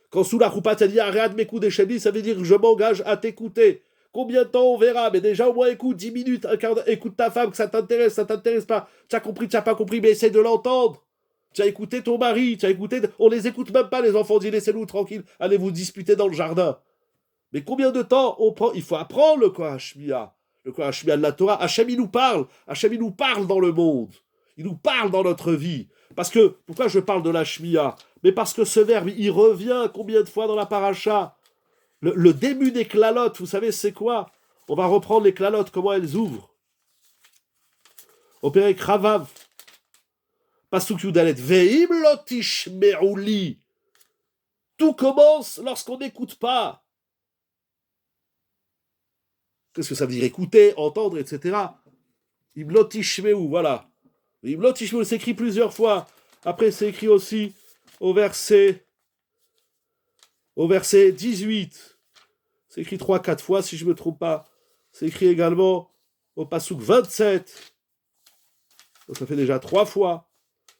Quand sous la roupa t'as dit arrête de m'écouter, Chéni, ça veut dire que je m'engage à t'écouter. Combien de temps on verra? Mais déjà au moins écoute 10 minutes, un quart d'heure. Écoute ta femme, que ça t'intéresse pas. Tu as compris, tu n'as pas compris, mais essaie de l'entendre. Tu as écouté ton mari, tu as écouté... On les écoute même pas, les enfants, dis laissez-nous tranquilles, allez vous disputer dans le jardin. Mais combien de temps on prend? Il faut apprendre le Koach Shmiya. Le Koach Shmiya de la Torah. Hachem, il nous parle. Hachem, il nous parle dans le monde. Il nous parle dans notre vie. Parce que, pourquoi je parle de la Shmiya? Mais parce que ce verbe, il revient combien de fois dans la paracha? Le début des klalotes, vous savez, c'est quoi? On va reprendre les klalotes, comment elles ouvrent. Au Pérek Ravav. Pasuk Yudalet, Veim lotish me'uli. Tout commence lorsqu'on n'écoute pas. Qu'est-ce que ça veut dire? Écouter, entendre, etc. Imlotish me'u, voilà. Imlotish me'u, c'est écrit plusieurs fois. Après, c'est écrit aussi au verset 18. C'est écrit 3-4 fois, si je ne me trompe pas. C'est écrit également au Pasuk 27. Donc ça fait déjà 3 fois.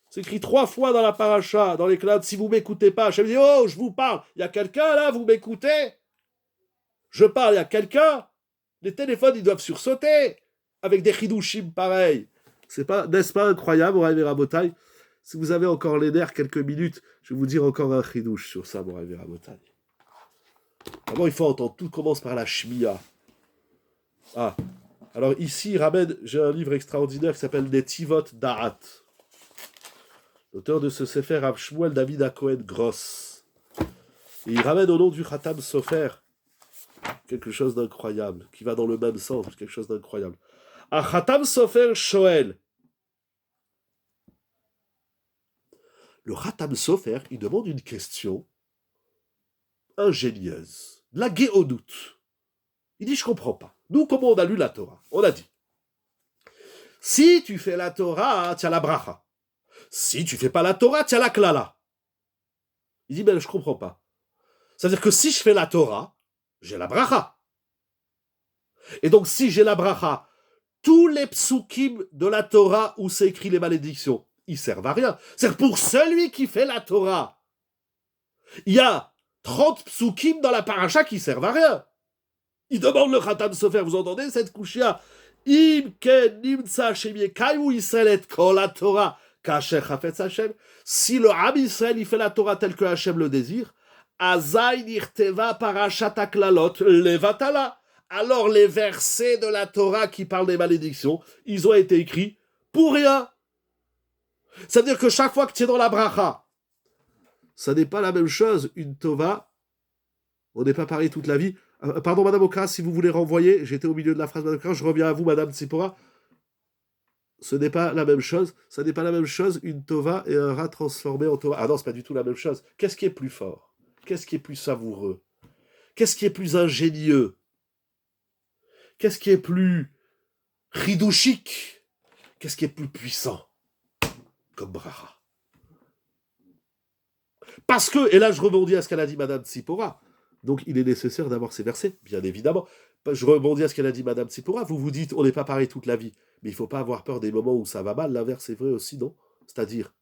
C'est écrit 3 fois dans la paracha, dans les clades. Si vous ne m'écoutez pas, je me dis, je vous parle. Il y a quelqu'un là, vous m'écoutez? Je parle, il y a quelqu'un. Les téléphones, ils doivent sursauter avec des chidushim pareils. N'est-ce pas incroyable, Moraï Verabotai? Si vous avez encore les nerfs quelques minutes, je vais vous dire encore un chidouche sur ça, mon Rav Rabotai. D'abord, il faut entendre, tout commence par la shmiya. Ah, alors ici, il ramène, j'ai un livre extraordinaire qui s'appelle Netivot Da'at. L'auteur de ce sefer, Rav Shmuel David HaKohen Gross. Et il ramène au nom du Khatam Sofer quelque chose d'incroyable, qui va dans le même sens, quelque chose d'incroyable. A Khatam Sofer Shoel. Le Khatam Sofer, il demande une question ingénieuse, la géodoute. Il dit, je comprends pas. Nous, comment on a lu la Torah? On a dit, si tu fais la Torah, tu as la bracha. Si tu fais pas la Torah, tu as la klala. Il dit, ben je comprends pas. C'est-à-dire que si je fais la Torah, j'ai la bracha. Et donc, si j'ai la bracha, tous les psukim de la Torah où c'est écrit les malédictions, ils servent à rien. C'est pour celui qui fait la Torah. Il y a 30 psukim dans la paracha qui servent à rien. Il demande le Khatam Sofer, vous entendez cette kushia? Im ken nimtsa shemie kayu Israël et kol la Torah kasher chafetz Hashem. Si le Am Israël il fait la Torah telle que Hashem le désire, azay nirteva parashat aklalot levatala. Alors les versets de la Torah qui parlent des malédictions, ils ont été écrits pour rien. C'est-à-dire que chaque fois que tu es dans la bracha, ça n'est pas la même chose, une tova, on n'est pas pareil toute la vie. Pardon, Madame Okras, si vous voulez renvoyer, j'étais au milieu de la phrase, Madame Okras, je reviens à vous, Madame Tsipora. Ce n'est pas la même chose, ça n'est pas la même chose, une tova et un rat transformé en tova. Ah non, c'est pas du tout la même chose. Qu'est-ce qui est plus fort? Qu'est-ce qui est plus savoureux? Qu'est-ce qui est plus ingénieux? Qu'est-ce qui est plus ridouchique? Qu'est-ce qui est plus puissant? Comme bracha. Parce que, et là je rebondis à ce qu'elle a dit Madame Tsipora, donc il est nécessaire d'avoir ces versets, bien évidemment. Je rebondis à ce qu'elle a dit Madame Tsipora, vous vous dites, on n'est pas pareil toute la vie, mais il ne faut pas avoir peur des moments où ça va mal, l'inverse est vrai aussi, non? C'est-à-dire,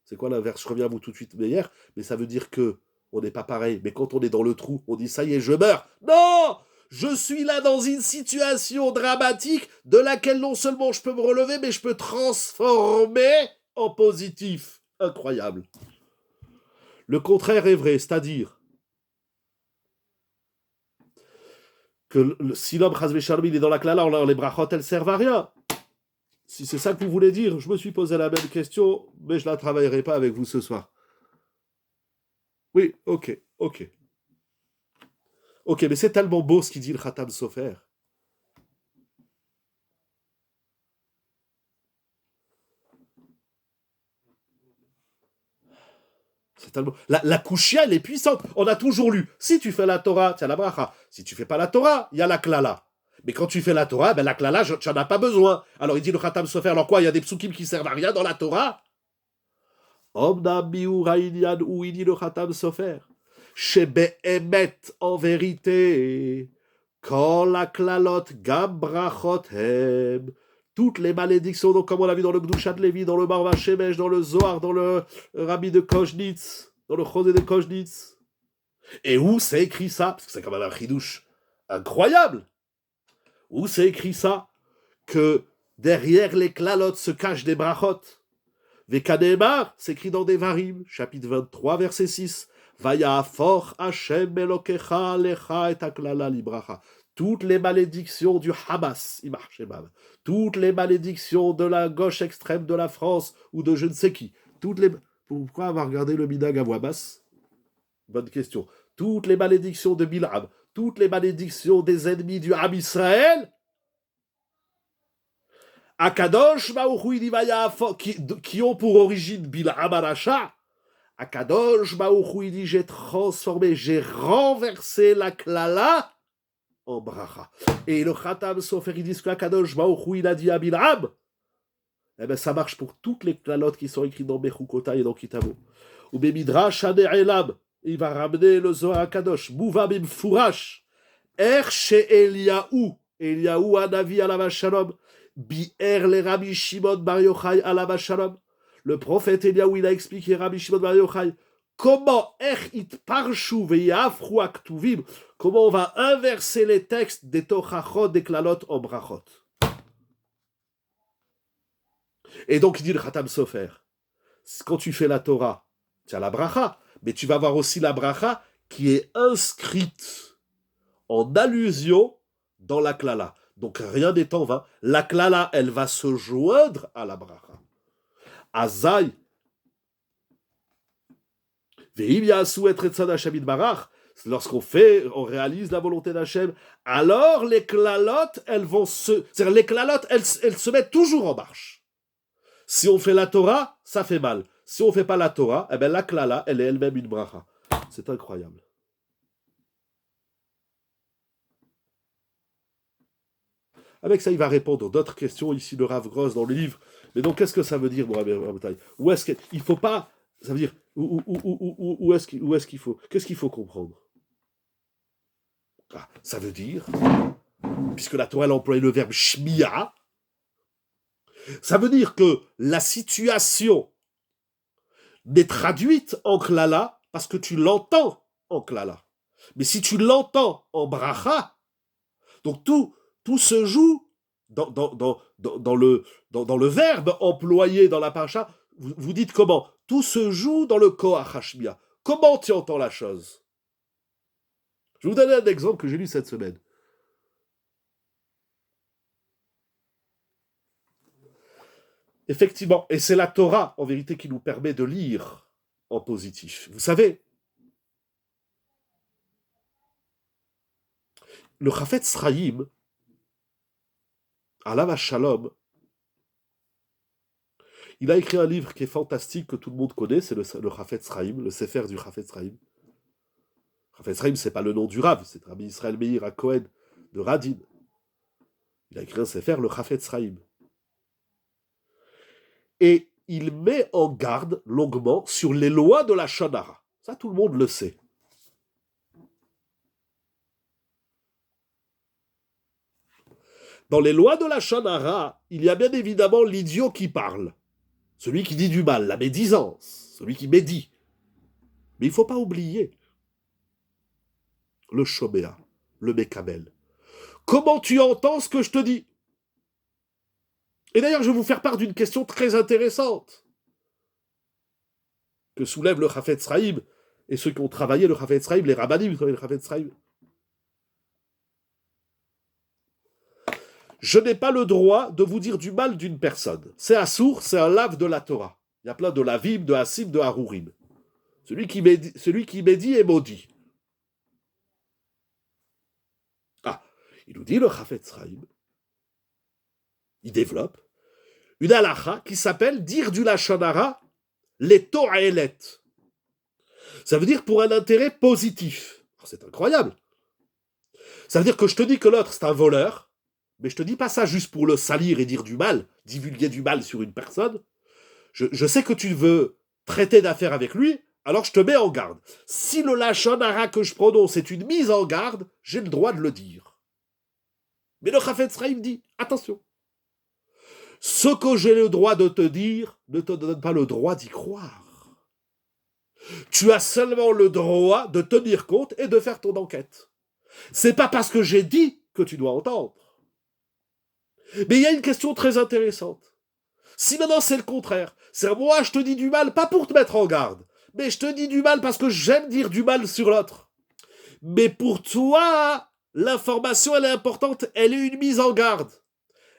c'est quoi l'inverse? Je reviens à vous tout de suite meilleur, mais ça veut dire que on n'est pas pareil, mais quand on est dans le trou, on dit, ça y est, je meurs. Non! Je suis là dans une situation dramatique de laquelle non seulement je peux me relever, mais je peux transformer en positif. Incroyable. Le contraire est vrai, c'est-à-dire que si l'homme Chazvé Shalom, il est dans la klala, alors les brachot, elles servent à rien. Si c'est ça que vous voulez dire, je me suis posé la même question, mais je ne la travaillerai pas avec vous ce soir. Oui, ok. Ok, mais c'est tellement beau ce qu'il dit le Khatam Sofer. C'est tellement... La kushia, elle est puissante. On a toujours lu, si tu fais la Torah, tu as la bracha. Si tu fais pas la Torah, il y a la klala. Mais quand tu fais la Torah, ben la klala, tu n'en as pas besoin. Alors il dit le Khatam Sofer, alors quoi, il y a des psukim qui servent à rien dans la Torah? Omnam miura inyan ou il dit le Khatam Sofer. Shebe'emet, en vérité, quand la klalot gam brachot hem, toutes les malédictions, donc comme on l'a vu dans le Gdushat Lévi, dans le Marva Shemesh, dans le Zohar, dans le Rabbi de Koznitz, dans le Chosé de Koznitz. Et où c'est écrit ça? Parce que c'est quand même un chidouche incroyable. Où c'est écrit ça? Que derrière les klalotes se cachent des brachot. Vekademar, c'est écrit dans Devarim, chapitre 23, verset 6. Vayafor Hashem Elokecha lecha et aklala libracha. Toutes les malédictions du Hamas, toutes les malédictions de la gauche extrême de la France ou de je ne sais qui, pourquoi avoir regardé le Midag à voix basse? Bonne question. Toutes les malédictions de Bil'am, toutes les malédictions des ennemis du Ham Israël, Akadosh qui ont pour origine Bil'am Aracha, Akadosh Baruch il dit, j'ai transformé, j'ai renversé la klala en bracha. Et le Khatam Sofer, il dit que Akadosh Baruch il a dit à Bil'am, eh bien ça marche pour toutes les klalotes qui sont écrites dans Bechukota et dans Kitabo. Ou Bemidrash Ane'elam, il va ramener le Zohar Akadosh, Mouva Bimfourash, chez Eliaou Anavi Alav Shalom, Bi'er le Rabbi Shimon Bar Yochai Alav Shalom. Le prophète Eliaou, il a expliqué Rabbi Shimon Bar Yochai comment comment on va inverser les textes des Tochachot, des Klalot en Brachot. Et donc il dit le Khatam Sofer, quand tu fais la Torah, tu as la bracha, mais tu vas avoir aussi la bracha qui est inscrite en allusion dans la klala. Donc rien n'est en vain. La klala, elle va se joindre à la bracha. Azaï, ve'im ya'asu et retzon Hashem yitbarach, lorsqu'on réalise la volonté d'Hachem, alors les klalotes, c'est-à-dire les klalotes, elles se mettent toujours en marche. Si on fait la Torah, ça fait mal. Si on ne fait pas la Torah, eh bien la klala, elle est elle-même une bracha. C'est incroyable. Avec ça, il va répondre d'autres questions ici de Rav Gross dans le livre. Mais donc, qu'est-ce que ça veut dire, où est-ce qu'il ne faut pas... Ça veut dire, où est-ce qu'il faut... Qu'est-ce qu'il faut comprendre? Ça veut dire, puisque la Torah, elle emploie le verbe shmiya, ça veut dire que la situation n'est traduite en klala parce que tu l'entends en klala. Mais si tu l'entends en bracha, donc tout se joue dans le verbe employé dans la paracha. Vous dites comment? Tout se joue dans le koach hashmiya. Comment tu entends la chose? Je vais vous donner un exemple que j'ai lu cette semaine. Effectivement, et c'est la Torah, en vérité, qui nous permet de lire en positif. Vous savez, le Chafetz Chaim, Alav Shalom, il a écrit un livre qui est fantastique, que tout le monde connaît, c'est le Chafetz Chaim, le Sefer du Chafetz Chaim. Chafetz Chaim, c'est pas le nom du Rav, c'est Rabbi Israël Meir à Cohen de Radin. Il a écrit un Sefer, le Chafetz Chaim. Et il met en garde longuement sur les lois de la Shonara. Ça, tout le monde le sait. Dans les lois de la Shonara, il y a bien évidemment l'idiot qui parle. Celui qui dit du mal, la médisance, celui qui médit. Mais il ne faut pas oublier le shomea, le mekabel. Comment tu entends ce que je te dis? Et d'ailleurs, je vais vous faire part d'une question très intéressante que soulève le Chafetz Chaim et ceux qui ont travaillé le Chafetz Chaim, les rabbanim qui ont travaillé le Chafetz Chaim. Je n'ai pas le droit de vous dire du mal d'une personne. C'est assour, c'est un lave de la Torah. Il y a plein de lavim, de hasim, de harurim. Celui qui médit est maudit. Il nous dit le Chafetz Chaim, il développe une halacha qui s'appelle dire du lashon hara les to'elet. Ça veut dire pour un intérêt positif. Alors, c'est incroyable. Ça veut dire que je te dis que l'autre c'est un voleur, mais je te dis pas ça juste pour le salir et dire du mal, divulguer du mal sur une personne. Je sais que tu veux traiter d'affaires avec lui, alors je te mets en garde. Si le lashon hara que je prononce est une mise en garde, j'ai le droit de le dire. Mais le Chafetz Chaim dit, attention, ce que j'ai le droit de te dire ne te donne pas le droit d'y croire. Tu as seulement le droit de tenir compte et de faire ton enquête. C'est pas parce que j'ai dit que tu dois entendre. Mais il y a une question très intéressante. Si maintenant c'est le contraire, c'est moi je te dis du mal, pas pour te mettre en garde, mais je te dis du mal parce que j'aime dire du mal sur l'autre. Mais pour toi, l'information, elle est importante, elle est une mise en garde.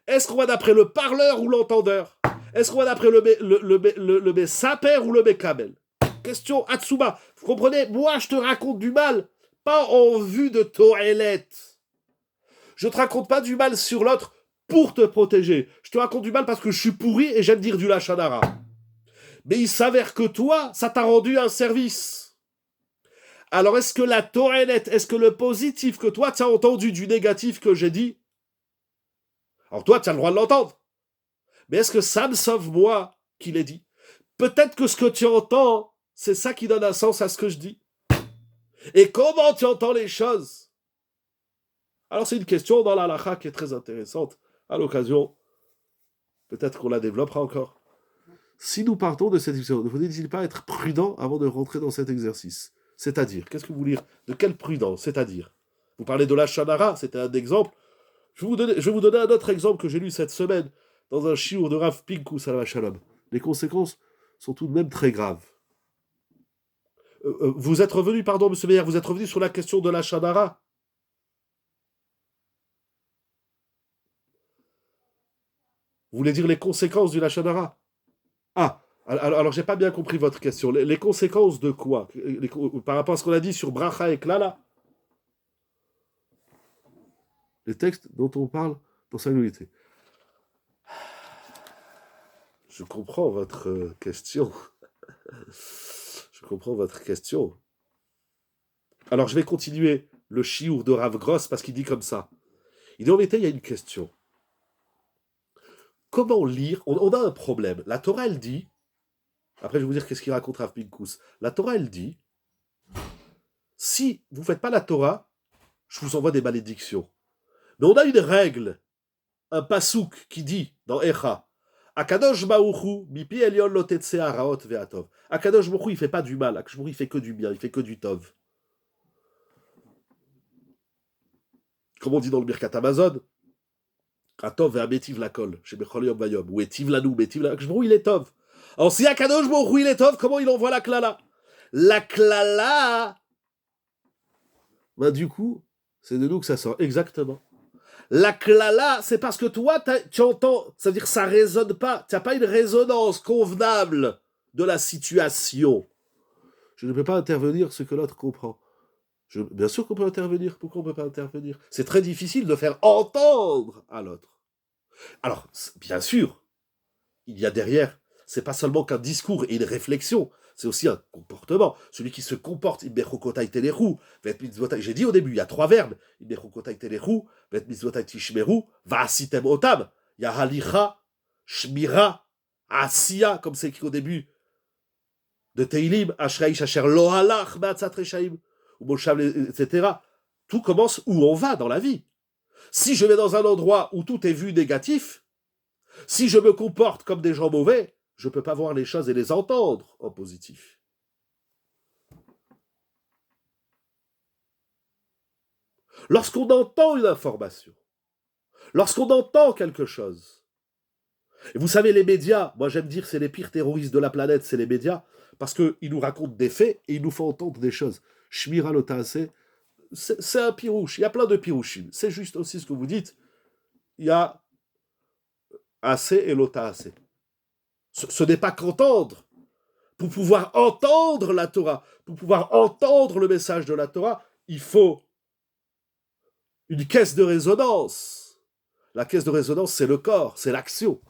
Est-ce qu'on va d'après le parleur ou l'entendeur? Est-ce qu'on va d'après le Messaper ou le Mekabel? Question Atsuba. Vous comprenez? Moi, je te raconte du mal, pas en vue de toilette. Je te raconte pas du mal sur l'autre pour te protéger. Je te raconte du mal parce que je suis pourri et j'aime dire du lashon hara. Mais il s'avère que toi, ça t'a rendu un service. Alors, est-ce que la toilette, est-ce que le positif que toi, tu as entendu du négatif que j'ai dit? Alors toi, tu as le droit de l'entendre. Mais est-ce que ça me sauve moi qui l'ai dit? Peut-être que ce que tu entends, c'est ça qui donne un sens à ce que je dis. Et comment tu entends les choses? Alors c'est une question dans la halakha qui est très intéressante. À l'occasion, peut-être qu'on la développera encore. Si nous partons de cette discussion, ne faut-il pas être prudent avant de rentrer dans cet exercice? C'est-à-dire, qu'est-ce que vous voulez dire? De quelle prudence? C'est-à-dire, vous parlez de lashon hara, c'était un exemple. Je vais vous donner un autre exemple que j'ai lu cette semaine dans un shiur de Rav Pinkus à la Shalom. Les conséquences sont tout de même très graves. Vous êtes revenu, pardon, monsieur Meyer, vous êtes revenu sur la question de la Shadara. Vous voulez dire les conséquences du Lachonara? Ah, alors j'ai pas bien compris votre question. Les conséquences de quoi? Par rapport à ce qu'on a dit sur Bracha et Klala? Les textes dont on parle dans sa globalité. Je comprends votre question. Je comprends votre question. Alors je vais continuer le chiour de Rav Gross parce qu'il dit comme ça. Il dit en vérité, il y a une question. Comment lire? On a un problème. La Torah, elle dit. Après, je vais vous dire qu'est-ce qu'il raconte Rav Pinkus. La Torah, elle dit si vous ne faites pas la Torah, je vous envoie des malédictions. Mais on a une règle, un pasouk qui dit dans Echa Akadosh Baruchu, mipi elyon lo tetse haraot ve'atov. Akadosh Baruchu, il fait pas du mal. Akadosh Baruchu, il fait que du bien, il fait que du tov. Comme on dit dans le Birkat Amazon, Atov ve'ametiv lakol, chez Bechol Yom Vayom, ou etiv lanou, metiv lanou. Akadosh Baruchu, il est tov. Alors si Akadosh Baruchu, il est tov, comment il envoie la klala? La klala, ben, du coup, c'est de nous que ça sort. Exactement. La klala, c'est parce que toi, tu entends, ça veut dire que ça résonne pas. Tu n'as pas une résonance convenable de la situation. Je ne peux pas intervenir ce que l'autre comprend. Bien sûr qu'on peut intervenir. Pourquoi on ne peut pas intervenir? C'est très difficile de faire entendre à l'autre. Alors, bien sûr, il y a derrière, c'est pas seulement qu'un discours et une réflexion, c'est aussi un comportement. Celui qui se comporte, j'ai dit au début, il y a 3 verbes. Va'asitem otam. Il y a halicha, shmira, asiya, comme c'est écrit au début de Teilim, Ashraïch Asher lo halach ba'atzat reshaim, ou Moshav, etc. Tout commence où on va dans la vie. Si je vais dans un endroit où tout est vu négatif, si je me comporte comme des gens mauvais, je ne peux pas voir les choses et les entendre en positif. Lorsqu'on entend une information, lorsqu'on entend quelque chose, et vous savez, les médias, moi j'aime dire c'est les pires terroristes de la planète, c'est les médias, parce qu'ils nous racontent des faits et ils nous font entendre des choses. Shmira Lotase, c'est un pirouche, il y a plein de pirouchim. C'est juste aussi ce que vous dites, il y a assez et Lotase. Ce n'est pas qu'entendre. Pour pouvoir entendre la Torah, pour pouvoir entendre le message de la Torah, il faut une caisse de résonance. La caisse de résonance, c'est le corps, c'est l'action.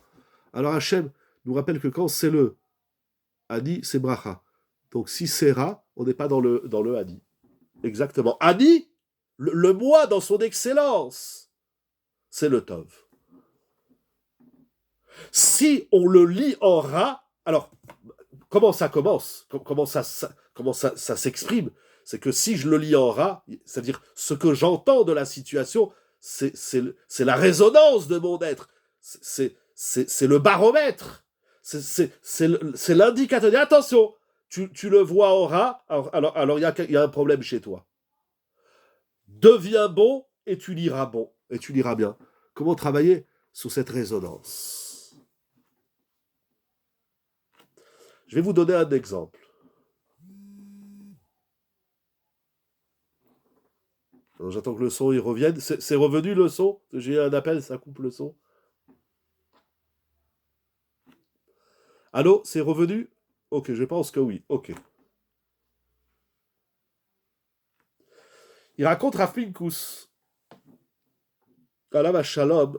Alors Hachem nous rappelle que quand c'est le Ani, c'est Bracha. Donc si c'est Ra, on n'est pas dans le Ani. Exactement. Ani, le moi dans son excellence, c'est le Tov. Si on le lit en Ra, alors comment ça commence? Comment ça s'exprime? C'est que si je le lis en Ra, c'est-à-dire ce que j'entends de la situation, c'est la résonance de mon être. C'est le baromètre. C'est l'indicateur. Attention, tu le vois en Ra, alors il y a un problème chez toi. Deviens bon et tu liras bon. Et tu liras bien. Comment travailler sur cette résonance? Je vais vous donner un exemple. Alors, j'attends que le son y revienne. C'est revenu le son? J'ai un appel, ça coupe le son. Allô, c'est revenu? Ok, je pense que oui. Ok. Il raconte Rav Pinkus, Alav Shalom,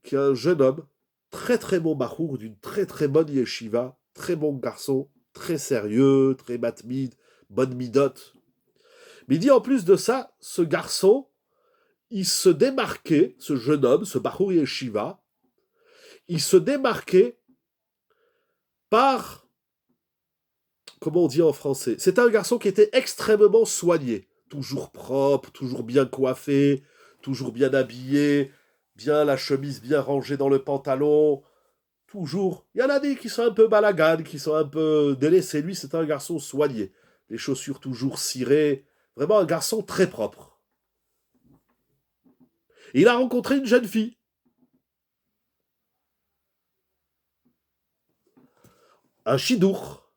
qui est un jeune homme, très très bon bachour, d'une très très bonne yeshiva, très bon garçon, très sérieux, très matmid, bonne midote. Mais il dit en plus de ça, ce garçon, il se démarquait, ce jeune homme, ce bachour yeshiva, il se démarquait par, comment on dit en français, c'est un garçon qui était extrêmement soigné, toujours propre, toujours bien coiffé, toujours bien habillé, bien la chemise bien rangée dans le pantalon, toujours. Il y en a des qui sont un peu balaganes, qui sont un peu délaissés. Lui, c'est un garçon soigné. Les chaussures toujours cirées. Vraiment un garçon très propre. Et il a rencontré une jeune fille. un chidour.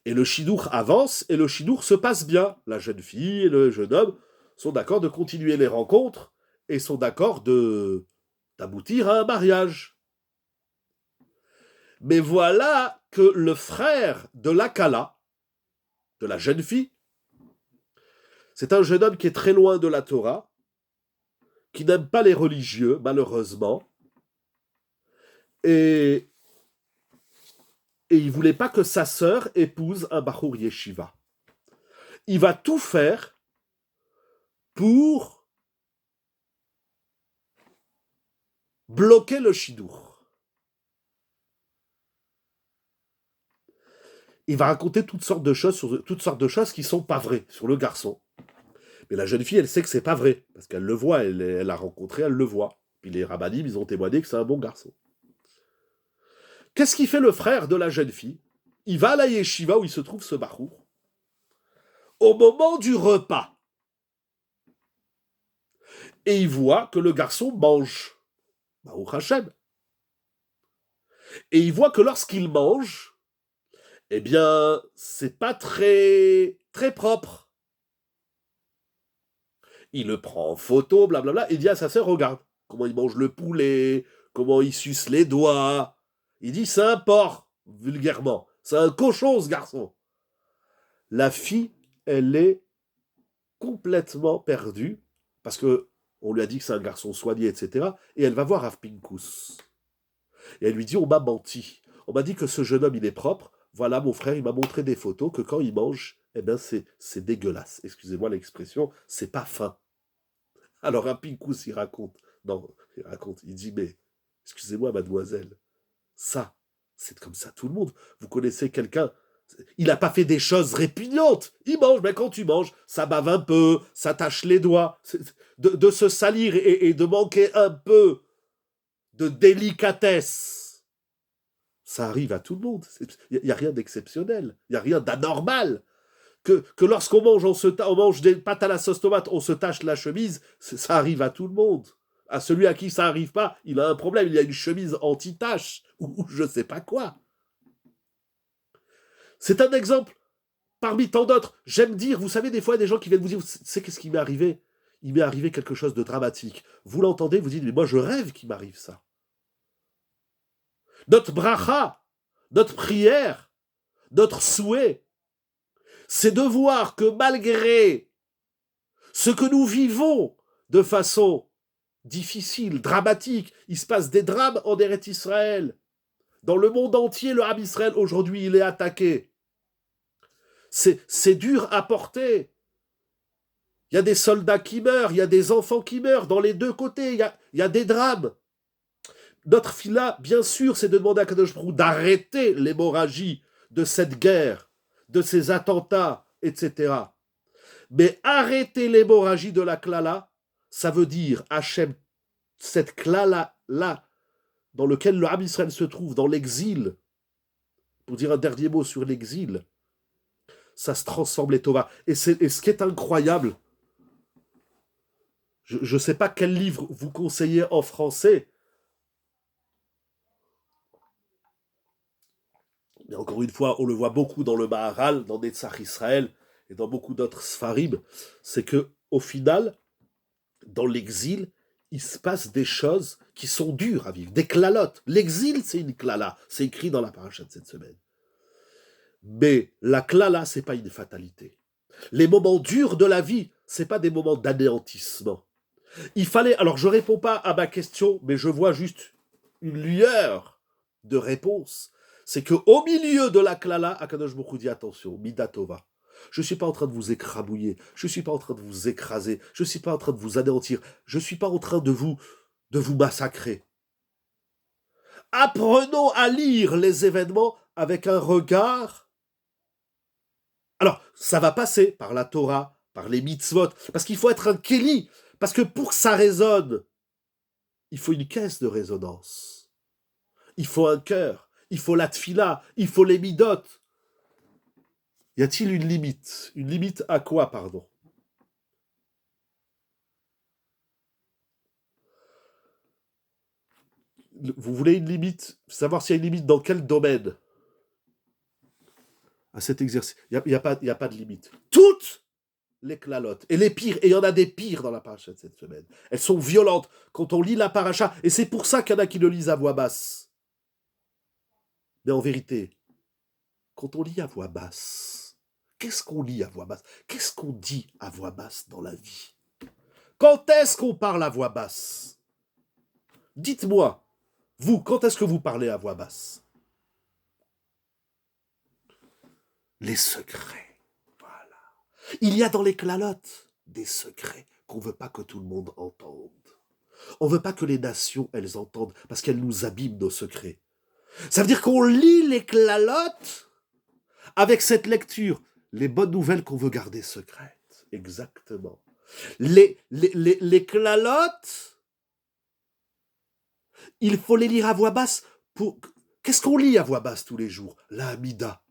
Et le chidour avance et le chidour se passe bien. La jeune fille et le jeune homme sont d'accord de continuer les rencontres et sont d'accord d'aboutir à un mariage. Mais voilà que le frère de la Kala, de la jeune fille, c'est un jeune homme qui est très loin de la Torah, qui n'aime pas les religieux, malheureusement, et, et il ne voulait pas que sa sœur épouse un Bachour Yeshiva. Il va tout faire pour bloquer le chidour. Il va raconter toutes sortes de choses qui sont pas vraies sur le garçon. Mais la jeune fille, elle sait que c'est pas vrai, parce qu'elle le voit, elle l'a rencontré, elle le voit. Puis les rabbinim, ils ont témoigné que c'est un bon garçon. Qu'est-ce qu'il fait le frère de la jeune fille? Il va à la yeshiva où il se trouve ce bachour. Au moment du repas, et il voit que le garçon mange. Baruch Hashem. Et il voit que lorsqu'il mange, eh bien, c'est pas très, très propre. Il le prend en photo, blablabla, et il dit à sa sœur, regarde, comment il mange le poulet, comment il suce les doigts. Il dit, c'est un porc, vulgairement. C'est un cochon, ce garçon. La fille, elle est complètement perdue, parce que on lui a dit que c'est un garçon soigné, etc. Et elle va voir Rav Pinkus. Et elle lui dit, on m'a menti. On m'a dit que ce jeune homme, il est propre. Voilà, mon frère, il m'a montré des photos que quand il mange, eh ben c'est dégueulasse. Excusez-moi l'expression, c'est pas fin. Alors un Pinkus, il dit, mais excusez-moi, mademoiselle, ça, c'est comme ça tout le monde. Vous connaissez quelqu'un, il n'a pas fait des choses répugnantes. Il mange, mais quand tu manges, ça bave un peu, ça tache les doigts. De se salir et de manquer un peu de délicatesse, ça arrive à tout le monde. Il n'y a rien d'exceptionnel, il n'y a rien d'anormal. Que lorsqu'on mange, on mange des pâtes à la sauce tomate, on se tache la chemise, ça arrive à tout le monde. À celui à qui ça n'arrive pas, il a un problème, il a une chemise anti-tache, ou je ne sais pas quoi. C'est un exemple parmi tant d'autres. J'aime dire, vous savez, des fois, il y a des gens qui viennent vous dire, c'est qu'est-ce qui m'est arrivé? Il m'est arrivé quelque chose de dramatique. Vous l'entendez, vous dites, mais moi je rêve qu'il m'arrive ça. Notre bracha, notre prière, notre souhait, c'est de voir que malgré ce que nous vivons de façon difficile, dramatique, il se passe des drames en Eretz Israël. Dans le monde entier, le Ham Israël, aujourd'hui, il est attaqué. C'est dur à porter. Il y a des soldats qui meurent, il y a des enfants qui meurent, dans les deux côtés, il y a des drames. Notre fila, bien sûr, c'est de demander à Kadosh Baruch Hu d'arrêter l'hémorragie de cette guerre, de ces attentats, etc. Mais arrêter l'hémorragie de la klala, ça veut dire, Hachem, cette klala-là, dans lequel le Ham Israël se trouve, dans l'exil, pour dire un dernier mot sur l'exil, ça se transforme les Tova. Et ce qui est incroyable, je ne sais pas quel livre vous conseillez en français, mais encore une fois, on le voit beaucoup dans le Maharal, dans Netzach Israël et dans beaucoup d'autres Sfarim, c'est que au final, dans l'exil, il se passe des choses qui sont dures à vivre, des klalotes. L'exil, c'est une klala, c'est écrit dans la paracha de cette semaine. Mais la klala, c'est pas une fatalité. Les moments durs de la vie, c'est pas des moments d'anéantissement. Il fallait, alors je réponds pas à ma question, mais je vois juste une lueur de réponse. C'est que au milieu de la klala, Akadosh Baruch Hu dit attention, midatova. Je ne suis pas en train de vous écrabouiller, je ne suis pas en train de vous écraser, je ne suis pas en train de vous anéantir, je ne suis pas en train de vous massacrer. Apprenons à lire les événements avec un regard. Alors, ça va passer par la Torah, par les mitzvot, parce qu'il faut être un kéli, parce que pour que ça résonne, il faut une caisse de résonance. Il faut un cœur, il faut la tfila, il faut les midot. Y a-t-il une limite? Une limite à quoi, pardon? Vous voulez une limite, savoir s'il y a une limite dans quel domaine à cet exercice. Il n'y a pas de limite. Toutes les clalotes, et les pires, et il y en a des pires dans la paracha de cette semaine. Elles sont violentes quand on lit la paracha, et c'est pour ça qu'il y en a qui le lisent à voix basse. Mais en vérité, quand on lit à voix basse, qu'est-ce qu'on lit à voix basse? Qu'est-ce qu'on dit à voix basse dans la vie? Quand est-ce qu'on parle à voix basse? Dites-moi, vous, quand est-ce que vous parlez à voix basse? Les secrets. Voilà. Il y a dans les clalotes des secrets qu'on ne veut pas que tout le monde entende. On ne veut pas que les nations, elles entendent, parce qu'elles nous abîment nos secrets. Ça veut dire qu'on lit les clalotes avec cette lecture. Les bonnes nouvelles qu'on veut garder secrètes. Exactement. Les clalotes, il faut les lire à voix basse. Qu'est-ce qu'on lit à voix basse tous les jours? La Hamida.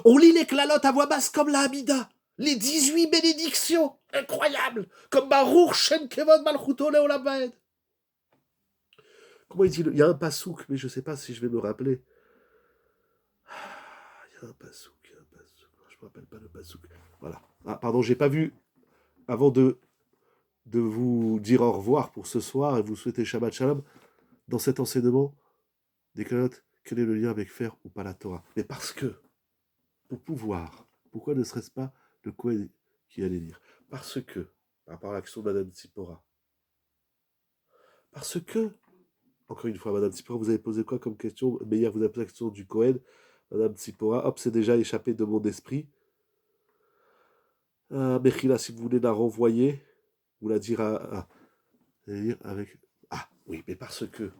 On lit les clalotes à voix basse comme la Hamida. Les 18 bénédictions. Incroyable. Comme Baruch Shen Kevod Malchuto Leolam Vaed. Comment il dit? Il y a un pasouk, mais je ne sais pas si je vais me rappeler. Il y a un pasouk. Je ne me rappelle pas le pasouk. Voilà. Ah, pardon, j'ai pas vu avant de vous dire au revoir pour ce soir et vous souhaiter Shabbat Shalom. Dans cet enseignement des clalotes, quel est le lien avec faire ou pas la Torah? Mais parce que, pour pouvoir, pourquoi ne serait-ce pas le Kohen qui allait lire? Parce que, par rapport à l'action de Madame Tzipora, parce que, encore une fois, Madame Tzipora, vous avez posé quoi comme question? Mais hier, vous avez posé la question du Kohen. Madame Tzipora, hop, c'est déjà échappé de mon esprit. Mechila, si vous voulez la renvoyer, vous la dire avec... Ah, oui, mais parce que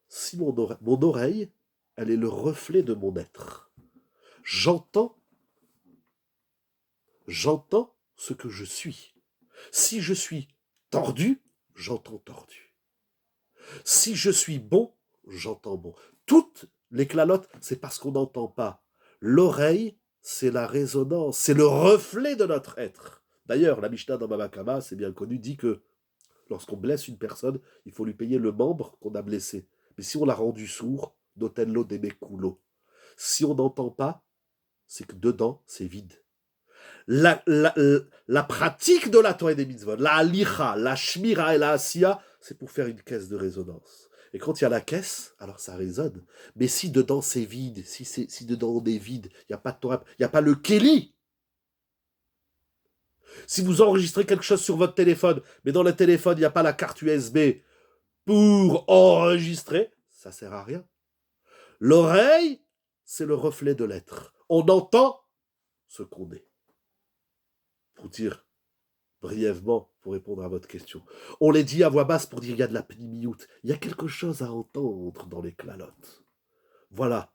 si mon oreille, elle est le reflet de mon être. J'entends ce que je suis. Si je suis tordu, j'entends tordu. Si je suis bon, j'entends bon. Toutes les clalotes, c'est parce qu'on n'entend pas. L'oreille, c'est la résonance, c'est le reflet de notre être. D'ailleurs, la Mishnah dans Baba Kama, c'est bien connu, dit que lorsqu'on blesse une personne, il faut lui payer le membre qu'on a blessé. Mais si on l'a rendu sourd, notello demekulo. Si on n'entend pas, c'est que dedans, c'est vide. La pratique de la Torah et des mitzvot, la halicha, la shmira et la asiya, c'est pour faire une caisse de résonance. Et quand il y a la caisse, alors ça résonne. Mais si dedans c'est vide, si dedans on est vide, il n'y a pas de Torah, il n'y a pas le Kéli. Si vous enregistrez quelque chose sur votre téléphone, mais dans le téléphone, il n'y a pas la carte USB pour enregistrer, ça ne sert à rien. L'oreille, c'est le reflet de l'être. On entend ce qu'on est. Pour dire brièvement, pour répondre à votre question. On les dit à voix basse pour dire il y a de la pnimiout. Il y a quelque chose à entendre dans les clalotes. Voilà.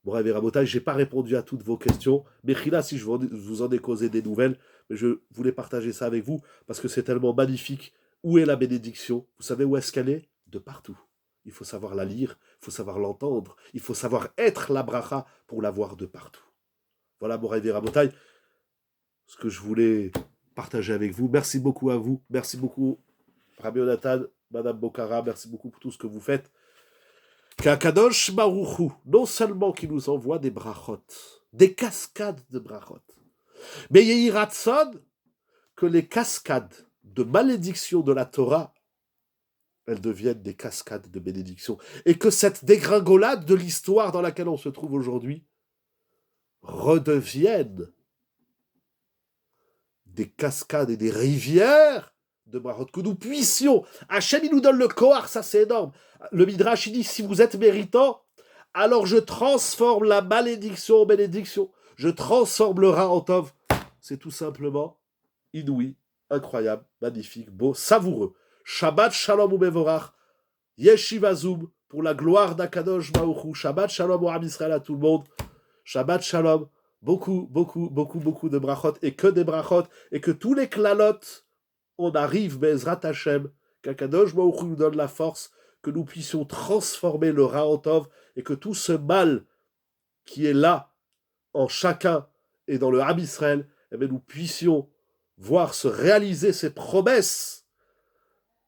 Bon, Rabbi Rabotai, je n'ai pas répondu à toutes vos questions. Mais Chila, si je vous en ai causé des nouvelles, mais je voulais partager ça avec vous parce que c'est tellement magnifique. Où est la bénédiction? Vous savez où est-ce qu'elle est? De partout. Il faut savoir la lire, il faut savoir l'entendre, il faut savoir être la bracha pour la voir de partout. Voilà, mon Rabbi Rabotai, ce que je voulais partager avec vous. Merci beaucoup à vous. Merci beaucoup, Rabbi Yonatan, Madame Bokara. Merci beaucoup pour tout ce que vous faites. Qu'Akadosh Baruch Hu, non seulement qui nous envoie des brachot, des cascades de brachot, mais Yehi Ratzon, que les cascades de malédiction de la Torah, elles deviennent des cascades de bénédiction. Et que cette dégringolade de l'histoire dans laquelle on se trouve aujourd'hui redevienne des cascades et des rivières de brachot, que nous puissions, Hachem il nous donne le kohar, ça c'est énorme. Le Midrash il dit, si vous êtes méritant, alors je transforme la malédiction en bénédiction, je transforme le ra en tov. C'est tout simplement inouï, incroyable, magnifique, beau, savoureux. Shabbat shalom umevorach, yeshiva zoom, pour la gloire d'Akadosh Baruch Hu. Shabbat shalom au Am Israël à tout le monde. Shabbat shalom. Beaucoup de brachot, et que des brachot, et que tous les clalotes, on arrive, Bezrat Hashem, qu'Akadosh Baruch Hu nous donne la force, que nous puissions transformer le ra en tov, et que tout ce mal qui est là, en chacun, et dans le Am Israël, eh bien, nous puissions voir se réaliser ces promesses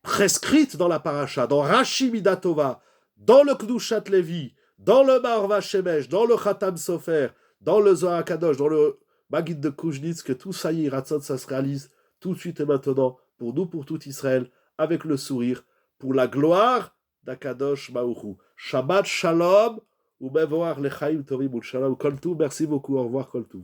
prescrites dans la paracha, dans Rashi Midatova, dans le Kdushat Levi, dans le Marva Shemesh, dans le Khatam Sofer, dans le Zohar Kadosh, dans le Maguid de Koujnitz, que tout ça y est, Ratzon, ça se réalise tout de suite et maintenant, pour nous, pour tout Israël, avec le sourire, pour la gloire d'Akadosh Baruch. Shabbat Shalom, ou Mevoar Lechaim Tovim Ul Shalom. Kol Tov, merci beaucoup, au revoir, Kol Tov.